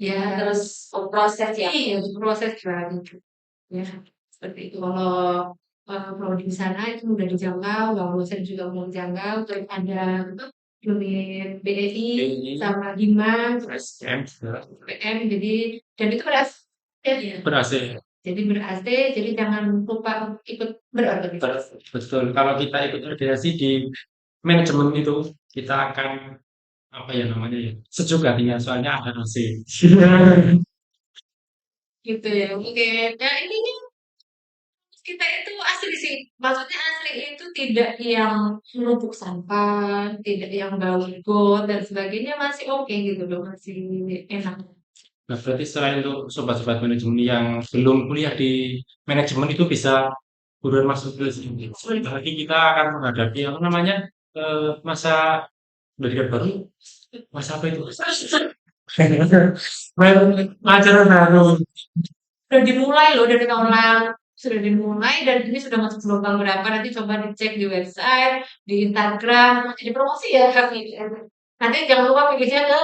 ya Terus proses ya. iya proses lah gitu. Ya, seperti itu. Kalau prodi di sana itu mudah dijangkau, kalau dosen juga mudah dijangkau, terus ada apa, unit BEI BI, sama Hima, terus SCM juga PM, jadi dan itu beras ya. ber-AC. Jadi ber-AC, jadi jangan lupa ikut berorganisasi. Betul. Kalau kita ikut organisasi di manajemen itu, kita akan apa ya namanya ya? Sejuk hatinya soalnya ada AC. Gitu ya. Mungkin ya ini kita itu asli sih. Maksudnya asli itu tidak yang menumpuk sampah, tidak yang bau got dan sebagainya, masih oke gitu loh, masih enak. Nah, berarti selain untuk sobat-sobat manajemen yang belum kuliah di manajemen itu bisa buruan masuk ke sini. Sebentar lagi kita akan menghadapi apa namanya masa pendidikan baru, masa apa itu? Pelajaran baru. Sudah dimulai loh dari tahun lalu. Sudah dimulai dan ini sudah masuk gelombang berapa, nanti coba dicek di website, di Instagram, jadi promosi ya kami. Nanti jangan lupa pilihnya ke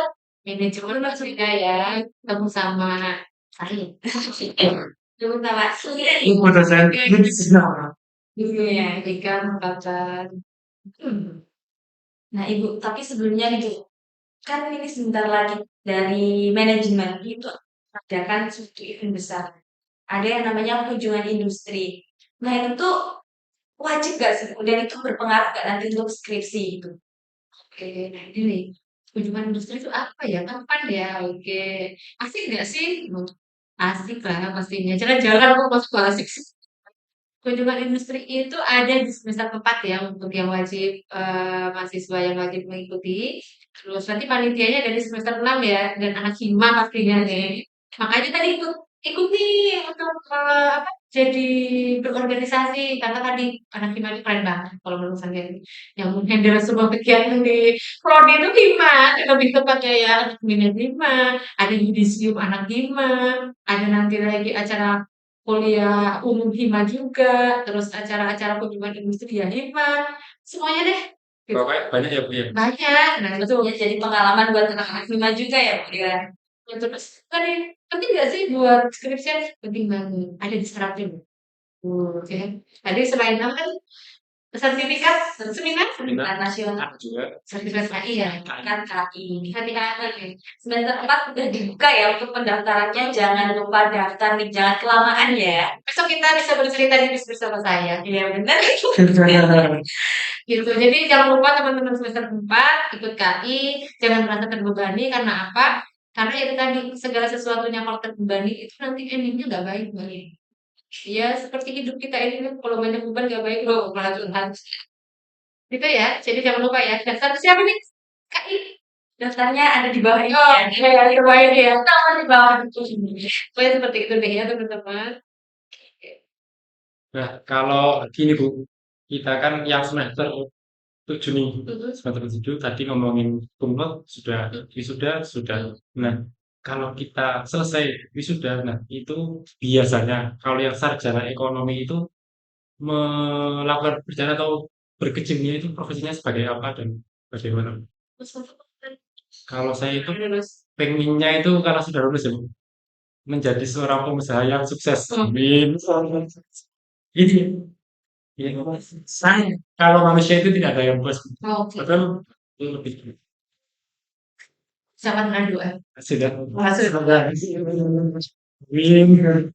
manajemen maksudnya ya, ketemu sama saya. Terus sama sudah Info dosen ini siapa? Gitu ya, ikan, bakar. Nah, Ibu, tapi sebelumnya nih, Bu, kan ini sebentar lagi dari manajemen itu adakan suatu event besar. Ada yang namanya kunjungan industri. Nah, itu tuh wajib gak sih? Dan itu berpengaruh gak nanti untuk skripsi gitu? Oke, nah ini nih, kunjungan industri itu apa ya? Kapan ya? Oke, asik nggak sih? Asik lah pastinya. Jalan-jalan kok masuk asik sih. Kunjungan industri itu ada di semester 4 ya untuk yang wajib mahasiswa yang wajib mengikuti. Terus nanti panitianya dari semester 6 ya dan anak hima pastinya nih. Makanya tadi ikut nih untuk apa jadi berorganisasi karena tadi anak hima itu keren banget kalau menurut saya yang menghandle sebuah kegiatan di prodi itu hima lebih tepatnya ya anak minat hima, ada yudisium anak hima, ada nanti lagi acara kuliah umum hima juga, terus acara-acara kunjungan industri ya hima, semuanya deh. Gitu. Pokoknya banyak ya Bu ya. Banyak. Nah itu Ya, jadi pengalaman buat anak-anak hima juga ya, Bu ya. ya, terus tadi penting nggak sih buat skripsian? Penting banget. Ada di syaratnya Bu. Oke. Tadi selain apa kan sertifikat seminar Seminar nasional Ada juga. sertifikat KI ya. kan KI. Tadi apa nih? Semester 4 udah dibuka ya untuk pendaftarannya. Jangan lupa daftar nih, jangan kelamaan ya. Besok kita bisa bercerita di bis bersama saya. Iya benar. Gitu. Jadi jangan lupa teman-teman semester 4 ikut KI, jangan merasa terbebani karena apa? Karena itu tadi segala sesuatunya kalau terbebani itu nanti endingnya nggak baik balik. Ya seperti hidup kita ini kan kalau banyak beban nggak baik loh malah curhat. Gitu ya. Jadi jangan lupa ya. Daftar siapa nih? KI. Daftarnya ada di bawah ini Oh, ya. ya di bawah ini ya. Sama di bawah itu. Pokoknya seperti itu deh ya teman-teman. Nah, kalau gini Bu, kita kan yang semester 7 nih, semester 7 tadi ngomongin kumpul sudah, wisuda sudah. Nah, kalau kita selesai wisuda, nah itu biasanya kalau yang sarjana ekonomi itu melakukan perjalanan atau berkecimpung itu profesinya sebagai apa dan bagaimana? Terus Kalau saya itu lulus. pengennya itu kalau sudah lulus ya, menjadi seorang pengusaha yang sukses. Oh, Amin. Ini ya, saya kalau manusia itu tidak ada yang puas. oke. Betul, itu lebih Siapa doa? sudah Masuk. sudah. Amin.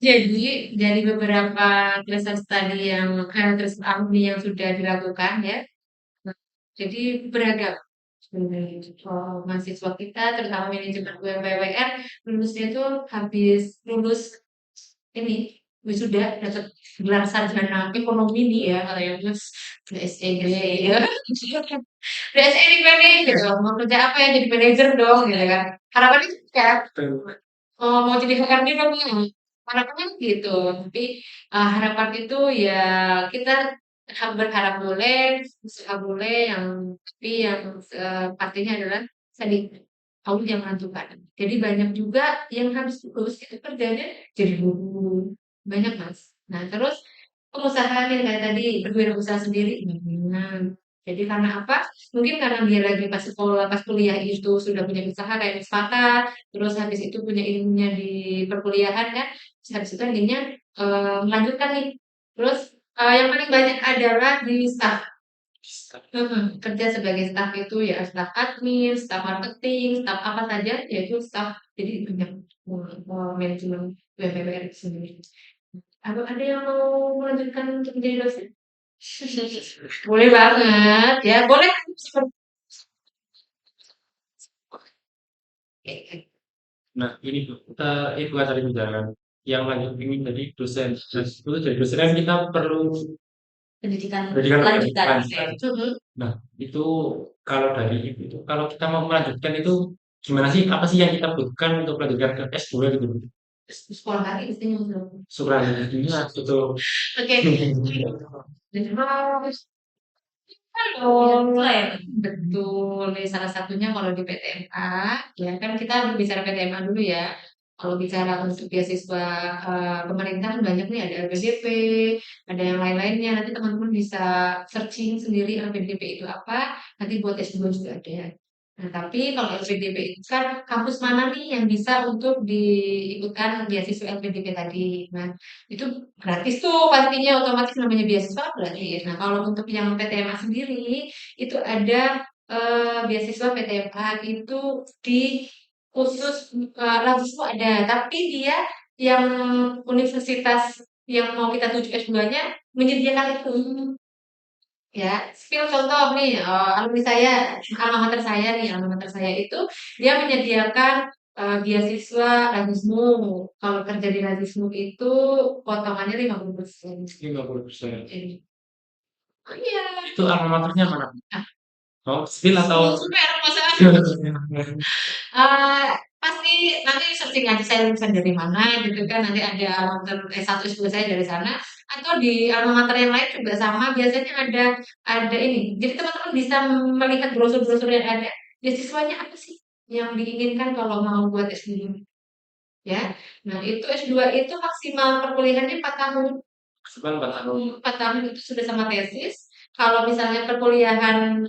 Jadi dari beberapa kelas tadi yang terus ahli yang sudah dilakukan ya, jadi beragam. Mahasiswa kita terutama manajemen UMPWR lulusnya itu habis lulus ini wisuda dapat gelar sarjana ekonomi nih ya kalau yang lulus BSEG ya BSEG nih gitu mau kerja apa ya jadi manajer dong gitu kan harapannya itu kayak mau jadi HRD dong ya harapannya gitu tapi harapan itu ya kita berharap boleh usaha boleh yang tapi yang pastinya adalah tadi Allah yang menentukan. Jadi banyak juga yang habis lulus itu kerjanya jadi guru. Banyak Mas. Nah terus pengusaha nih kayak tadi berwirausaha sendiri. Nah, jadi karena apa? Mungkin karena dia lagi pas sekolah, pas kuliah itu sudah punya usaha kayak sepakat, terus habis itu punya ilmunya di perkuliahan kan, terus habis itu akhirnya melanjutkan nih. Terus yang paling banyak adalah di staff. Kerja sebagai staf itu ya staf admin, staf marketing, staf apa saja, yaitu staf. Jadi banyak manajemen BPPR itu sendiri. Ada yang mau melanjutkan untuk menjadi dosen? Boleh banget ya, boleh. Nah, ini tuh, kita itu kan tadi bicara yang lanjut ingin jadi dosen. Nah, itu jadi dosen kan kita perlu Pendidikan pendidikan lanjutan. lanjutan. Nah, itu kalau dari itu, kalau kita mau melanjutkan itu gimana sih? Apa sih yang kita butuhkan untuk melanjutkan ke S2 gitu? Sekolah lagi istrinya belum. Surat dunia itu. Oke. Jadi Oh, halo, ya. betul. Nih salah satunya kalau di PTMA, ya kan kita bicara PTMA dulu ya. Kalau bicara untuk beasiswa pemerintah kan banyak nih ada LPDP, ada yang lain-lainnya. Nanti teman-teman bisa searching sendiri LPDP itu apa. Nanti buat S2 juga ada. Nah, tapi kalau LPDP itu kan kampus mana nih yang bisa untuk diikutkan beasiswa LPDP tadi. Nah, itu gratis tuh pastinya otomatis namanya beasiswa gratis. Nah, kalau untuk yang PTMA sendiri itu ada beasiswa PTMA itu di khusus langsung ada, tapi dia yang universitas yang mau kita tuju S2-nya menyediakan itu. Ya, spill contoh nih, alumni saya, alma mater saya itu dia menyediakan beasiswa Radismu. Kalau kerja di Radismu itu potongannya 50%. 50%. Jadi, oh iya. Itu alma maternya mana? Ah, Oh, spill atau super, masa pasti nanti searching aja saya lulusan dari mana gitu kan nanti ada alamat S1 S2 saya dari sana atau di alma mater yang lain juga sama biasanya ada ini jadi teman-teman bisa melihat brosur-brosur yang ada beasiswanya apa sih yang diinginkan kalau mau buat S2 ya nah itu S2 itu maksimal perkuliahannya 4 tahun sebentar 4 tahun. 4 tahun itu sudah sama tesis kalau misalnya perkuliahan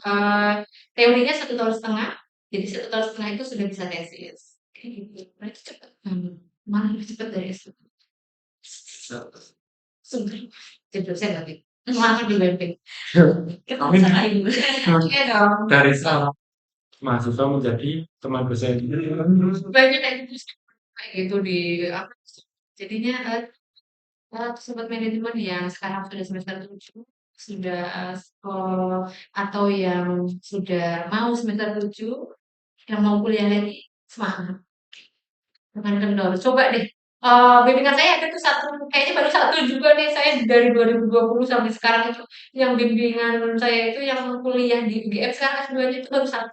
teorinya 1 tahun setengah jadi 1 tahun setengah itu sudah bisa tesis kayak gitu berarti cepet mana lebih cepet dari S2 sungguh jadi dosen nanti mana di BMP Kita Amin. bisa kayu. iya dong Dari seorang mahasiswa menjadi teman dosen. banyak kayak gitu kayak gitu di apa jadinya sobat manajemen yang sekarang sudah semester 7 sudah atau yang sudah mau semester 7 yang mau kuliah lagi semangat dengan kendor coba deh bimbingan saya ada tuh satu kayaknya baru satu juga nih saya dari 2020 sampai sekarang itu yang bimbingan saya itu yang kuliah di UGM sekarang S2-nya itu baru satu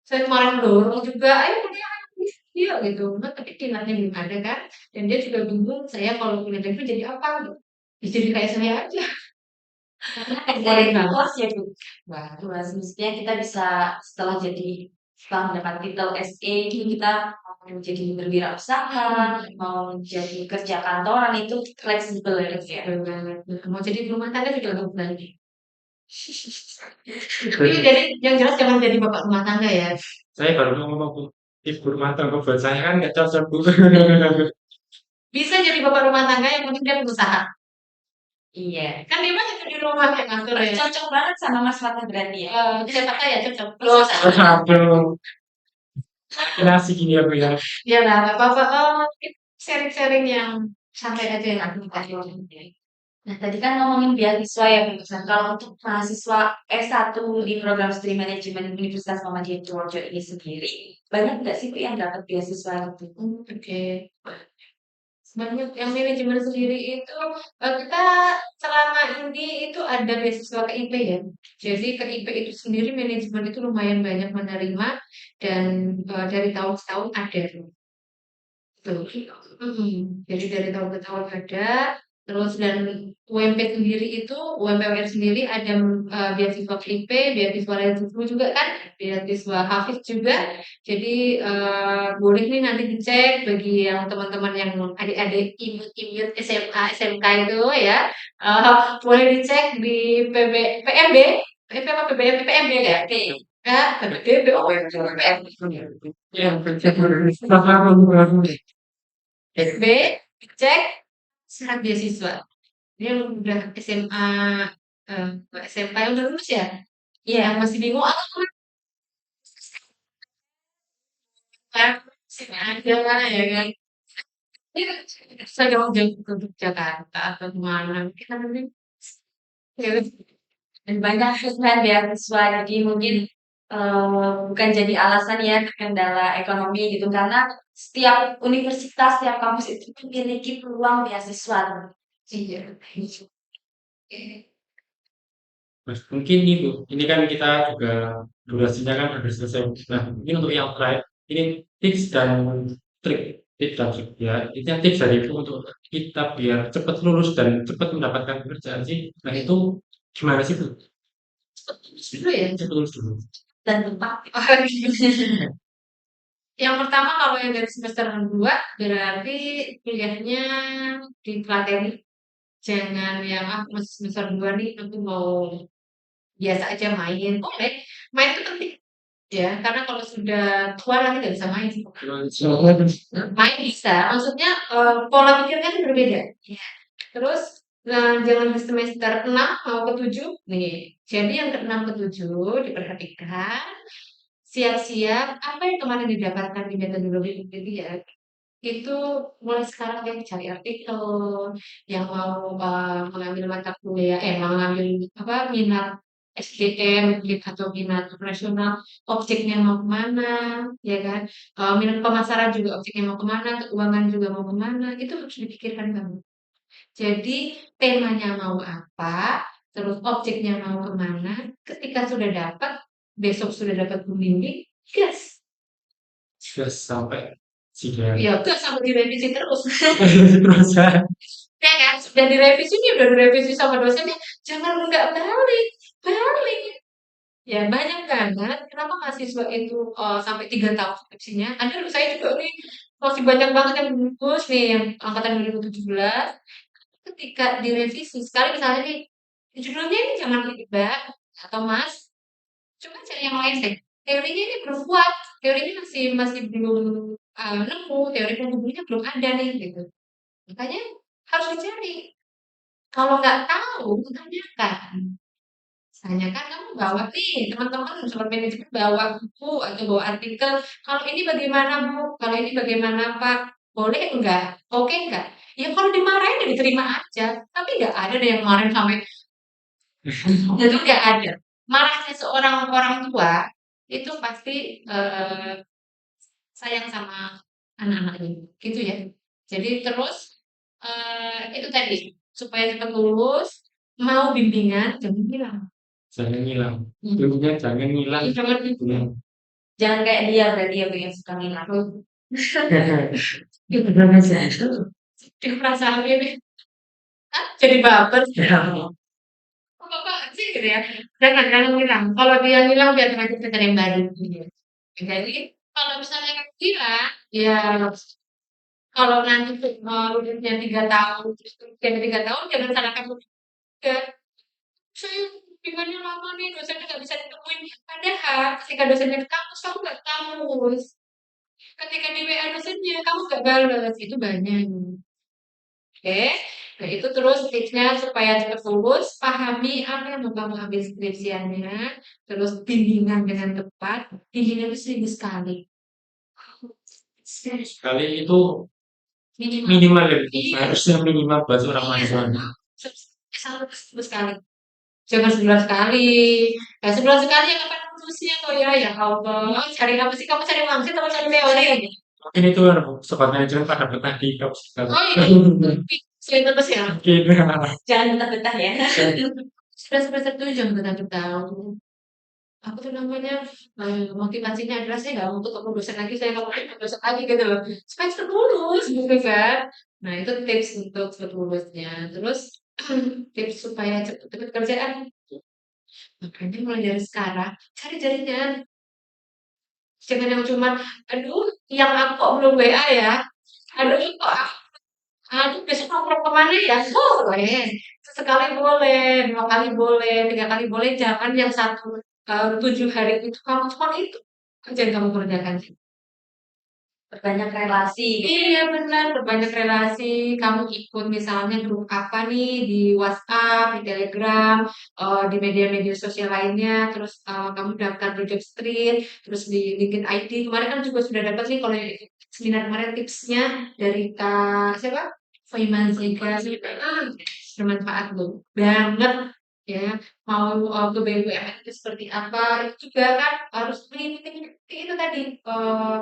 saya kemarin dorong juga ayo kuliah lagi iya gitu nah, tapi kinernya belum ada kan dan dia juga bingung saya kalau kuliah lagi jadi apa gitu ya jadi kayak saya aja Karena boleh SDM banget kelas ya Bu. wah Mas, mestinya kita bisa setelah mendapat titel SE itu kita mau jadi berwirausaha, mau jadi kerja kantoran itu fleksibel ya. bener banget. Nah, mau jadi rumah tangga juga belum lagi Iya, jadi yang jelas jangan jadi bapak rumah tangga ya. Saya baru mau ngomong Bu, ibu rumah tangga buat saya kan nggak cocok Bu. Bisa jadi bapak rumah tangga yang penting dia pengusaha. Iya. Kan dia mah itu di rumah kayak ngatur ya. Cocok banget sama Mas Fata berarti ya. Siapa kaya cocok. Loh, Aduh, makin asik ini ya Bu ya. Ya lah, nggak apa-apa. Kita sharing-sharing yang santai aja ya. Nah, tadi kan ngomongin beasiswa ya, Bu. Nah, kalau untuk mahasiswa S1 di program studi manajemen Universitas Muhammadiyah Purworejo ini sendiri, banyak nggak sih Bu yang dapat beasiswa itu? Oke. Banyak yang manajemen sendiri itu kita selama ini itu ada beasiswa KIP ya. Jadi KIP itu sendiri manajemen itu lumayan banyak menerima dan dari tahun ke tahun ada. Betul. Jadi dari tahun ke tahun ada, terus dan UMP sendiri itu, UMPWR sendiri ada beasiswa KIP, beasiswa Rezeki juga kan, beasiswa Hafiz juga. Jadi boleh nih nanti dicek bagi yang teman-teman yang adik-adik imut-imut SMA, SMK itu ya, boleh dicek di PMB, PMB apa PBM, PMB ya? Ya, PMB, oh ya, PMB. SB, cek syarat beasiswa. Dia udah SMA, SMK yang udah lulus ya? Iya. Yang masih bingung, sini aja lah ya kan. Saya jauh-jauh ke Jakarta atau kemana, kita nanti ya, Dan banyak kan beasiswa, jadi mungkin bukan jadi alasan ya kendala ekonomi gitu, karena setiap universitas, setiap kampus itu memiliki peluang beasiswa. iya. Mas, mungkin nih Bu, ini kan kita juga durasinya kan hampir selesai. Nah, mungkin untuk yang terakhir, ini tips dan tips dan trik ya. Ini tips dari Ibu untuk kita biar cepat lulus dan cepat mendapatkan pekerjaan sih. Nah, itu gimana sih Bu? Dulu ya. Cepat lulus dulu. Dan tempat. Yang pertama kalau yang dari semester 2 berarti kuliahnya dipelajari. Jangan yang masih semester 2 nih aku mau biasa aja main. Boleh, main itu penting ya, karena kalau sudah tua lagi nggak bisa main. Main bisa, maksudnya pola pikirnya kan berbeda. Terus jangan di semester 6 mau ke 7 nih. Jadi yang ke 6 ke 7 diperhatikan, siap-siap apa yang kemarin didapatkan di metodologi Wikipedia itu mulai sekarang deh cari artikel yang mau mengambil mata kuliah, mengambil apa minat SDM gitu, atau minat operasional, objeknya mau kemana, ya kan? Minat pemasaran juga objeknya mau kemana, keuangan juga mau kemana, itu harus dipikirkan banget. Jadi temanya mau apa, terus objeknya mau kemana, ketika sudah dapat, besok sudah dapat pembimbing, gas. Sudah sampai sidang. Ya gas sampai direvisi terus. Terus ya. Ya kan? Sudah direvisi nih, udah direvisi sama dosennya, jangan nggak balik, balik. Ya banyak banget kenapa mahasiswa itu sampai 3 tahun skripsinya. Ada saya juga nih masih banyak banget yang lulus nih yang angkatan 2017 ketika direvisi sekali misalnya nih judulnya ini jangan Mbak atau Mas, coba cari yang lain deh. Teorinya ini belum kuat, teorinya masih masih belum nemu, teori penghubungnya belum ada nih gitu. Makanya harus dicari. Kalau nggak tahu, tanyakan. Tanyakan kamu bawa nih, teman-teman sobat manajemen bawa buku atau bawa artikel. Kalau ini bagaimana Bu? Kalau ini bagaimana Pak? Boleh enggak? Oke enggak? Ya kalau dimarahin ya diterima aja. Tapi nggak ada deh yang marahin sampai itu nggak ada. Marahnya seorang orang tua itu pasti sayang sama anak-anaknya gitu ya. Jadi terus itu tadi supaya cepat lulus mau bimbingan jangan bilang. Jangan ngilang. Ilmunya jangan ngilang. Jangan Ya. Jangan kayak dia berarti ya, Bu, yang suka ngilang. Dia perasaan ini jadi baper. Kok Bapak sih gitu ya. Jangan bilang. Kalau dia bilang biar nanti kita yang baru. Gitu. Jadi kalau misalnya kamu bilang, ya kalau nanti lulusnya 3 tahun, terus kerjanya 3 tahun, jangan salahkan juga. Saya bimbingannya lama nih, dosennya nggak bisa ditemuin. Padahal ketika dosennya ke kampus, kamu nggak ke kampus. Ketika di WA dosennya, kamu nggak balas. Itu banyak. Oke, nah itu terus tipsnya supaya cepat lulus, pahami apa yang mau kamu ambil skripsiannya, terus bimbingan dengan tepat, bimbingan itu 1.000 sekali. Sekali itu Minimal. minimal ya, Iya, seharusnya minimal buat seorang iya. mahasiswa. 1 sekali. Jangan sebulan sekali. Nah, sebulan sekali ya kapan lulusnya kok ya? Ya Allah, cari apa sih? Kamu cari wangsit atau cari teori? Mungkin itu sobat manajemen pada betah di kampus kita. Oh iya, tapi saya terus ya. Mungkin. Jangan betah-betah ya. Sudah semester 7 jangan betah-betah. Aku tuh namanya motivasinya adalah saya nggak untuk ketemu dosen lagi, saya nggak mau ketemu dosen lagi gitu loh. Supaya cepet lulus gitu kan. Nah itu tips untuk cepet lulusnya. Terus tips supaya cepet-cepet kerjaan. Makanya mulai dari sekarang cari jaringan. Jangan yang cuma, aduh, yang aku kok belum WA ya. Aduh, kok aduh besok nongkrong kemana ya? Boleh. Sesekali boleh, 2 kali boleh, 3 kali boleh. Jangan yang 7 hari itu kamu cuma itu aja yang kamu kerjakan. Perbanyak relasi gitu. Iya benar, berbanyak relasi. Kamu ikut misalnya grup apa nih di WhatsApp, di Telegram, di media-media sosial lainnya. Terus kamu daftar di Jobstreet, terus di LinkedIn ID. Kemarin kan juga sudah dapat nih kalau yang seminar kemarin tipsnya dari Kak siapa? Faiman Zika. Bermanfaat loh, banget ya. Mau ke BUMN itu seperti apa? Itu juga kan harus mengikuti itu tadi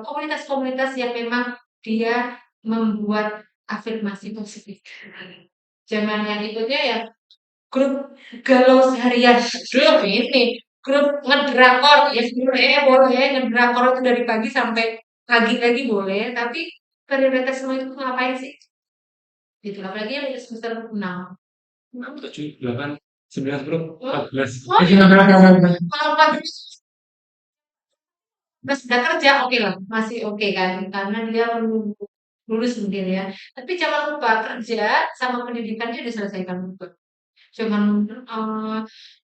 komunitas-komunitas yang memang dia membuat afirmasi positif. Jangan yang ikutnya ya grup galau seharian. Grup ini, grup ngedrakor ya boleh ngedrakor itu dari pagi sampai pagi lagi boleh, tapi prioritas semua itu ngapain sih? Gitu. Apalagi yang udah semester 6. 7, 8, 9, 10, Oh, 14. oh iya. Kalau 14 Mas udah kerja oke lah, masih oke kan, karena dia menunggu lulus mungkin ya. Tapi jangan lupa kerja sama pendidikannya diselesaikan juga. Jangan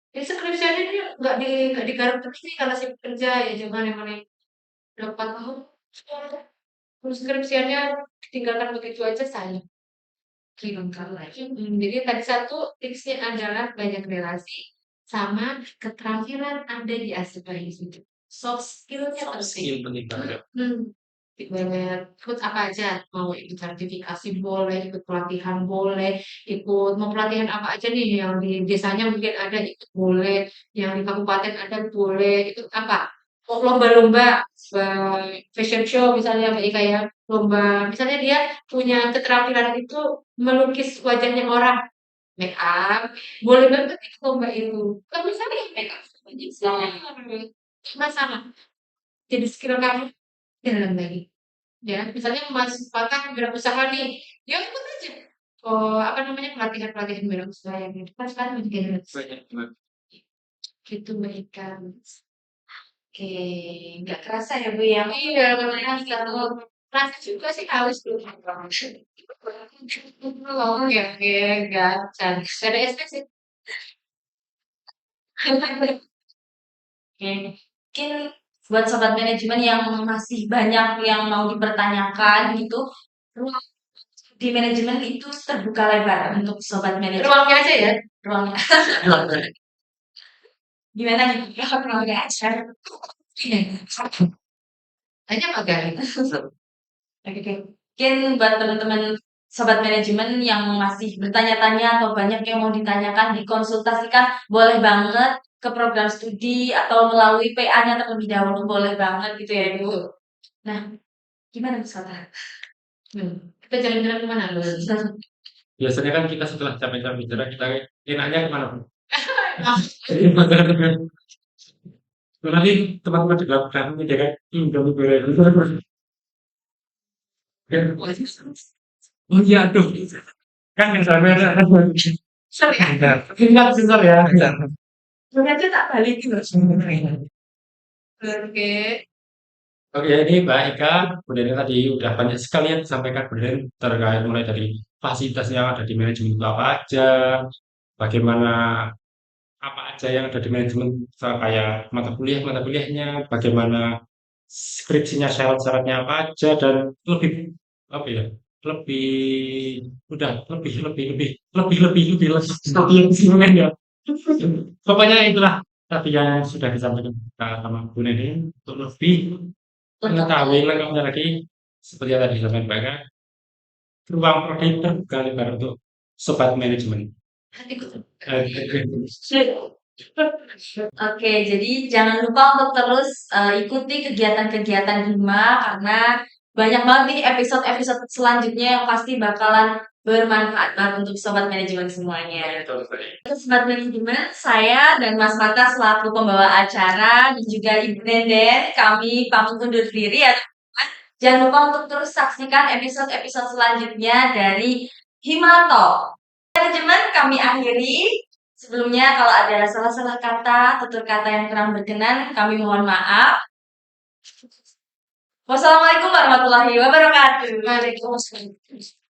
ini skripsianya dia nggak digarap terus nih karena sibuk kerja ya jangan yang mana 8 tahun terus skripsianya ditinggalkan begitu aja sayang. Jadi tadi satu tipsnya adalah banyak relasi sama keterampilan ada di aspek itu. Soft skill-nya Soft penting. skill penting banget. Banyak ikut apa aja, mau ikut sertifikasi boleh, ikut pelatihan boleh, ikut mau pelatihan apa aja nih yang di desanya mungkin ada ikut boleh, yang di kabupaten ada boleh, ikut apa? Oh, lomba-lomba fashion show misalnya Mbak Ika ya, lomba misalnya dia punya keterampilan itu melukis wajahnya orang, make up, boleh banget ikut lomba itu. Kalau misalnya make up bisa, masalah. Jadi skill kamu dalam lagi. Ya, misalnya memanfaatkan wirausaha nih, ya ikut aja. Oh, apa namanya pelatihan-pelatihan wirausaha yang itu kan sekarang banyak yang Banyak banget. gitu Mbak Ika. Oke, nggak kerasa ya Bu ya. Iya, memang selalu rasa juga sih haus tuh. Oke, oke, gacan. Dari SD sih. Oke, mungkin buat sobat manajemen yang masih banyak yang mau dipertanyakan gitu, ruang di manajemen itu terbuka lebar untuk sobat manajemen. Ruangnya aja ya. Ruangnya gimana nih? Ruangnya aja. Iya. Hanya magang. Oke. Mungkin buat teman-teman sobat manajemen yang masih bertanya-tanya atau banyak yang mau ditanyakan, dikonsultasikan, boleh banget ke program studi atau melalui PA-nya terlebih dahulu, boleh banget gitu ya Ibu. Nah, gimana Bu Sota? Kita jalan-jalan kemana loh? Biasanya kan kita setelah capek-capek bicara, kita enaknya kemana pun. Nanti teman-teman di belakang dia kan, Indomie goreng. Oh iya, aduh. Kan yang sama ada. Sorry. Bentar, bentar ya. Ternyata tak balikin loh. Oke. Oke, ini Mbak Eka, kemudian tadi udah banyak sekali yang disampaikan kemudian terkait mulai dari fasilitas yang ada di manajemen itu apa aja, bagaimana apa aja yang ada di manajemen, kayak mata kuliahnya, bagaimana skripsinya, syarat-syaratnya apa aja, dan lebih apa ya? Lebih udah lebih ya. Pokoknya itulah tadi yang sudah disampaikan sama Bu Neni untuk lebih mengetahui Lengkapnya. lengkapnya lagi seperti yang tadi disampaikan Mbak Eka, ruang prodi terbuka lebar untuk sobat manajemen. Hatiku Oke, jadi jangan lupa untuk terus ikuti kegiatan-kegiatan Hima karena banyak banget nih episode-episode selanjutnya yang pasti bakalan bermanfaat banget untuk sobat manajemen semuanya. Untuk sobat manajemen, saya dan Mas Mata selaku pembawa acara dan juga Ibu Nenden, kami pamit undur diri ya. Teman-teman. Jangan lupa untuk terus saksikan episode-episode selanjutnya dari Hima Talk. Manajemen kami akhiri. Sebelumnya kalau ada salah-salah kata, tutur kata yang kurang berkenan, kami mohon maaf. Wassalamualaikum warahmatullahi wabarakatuh. Waalaikumsalam.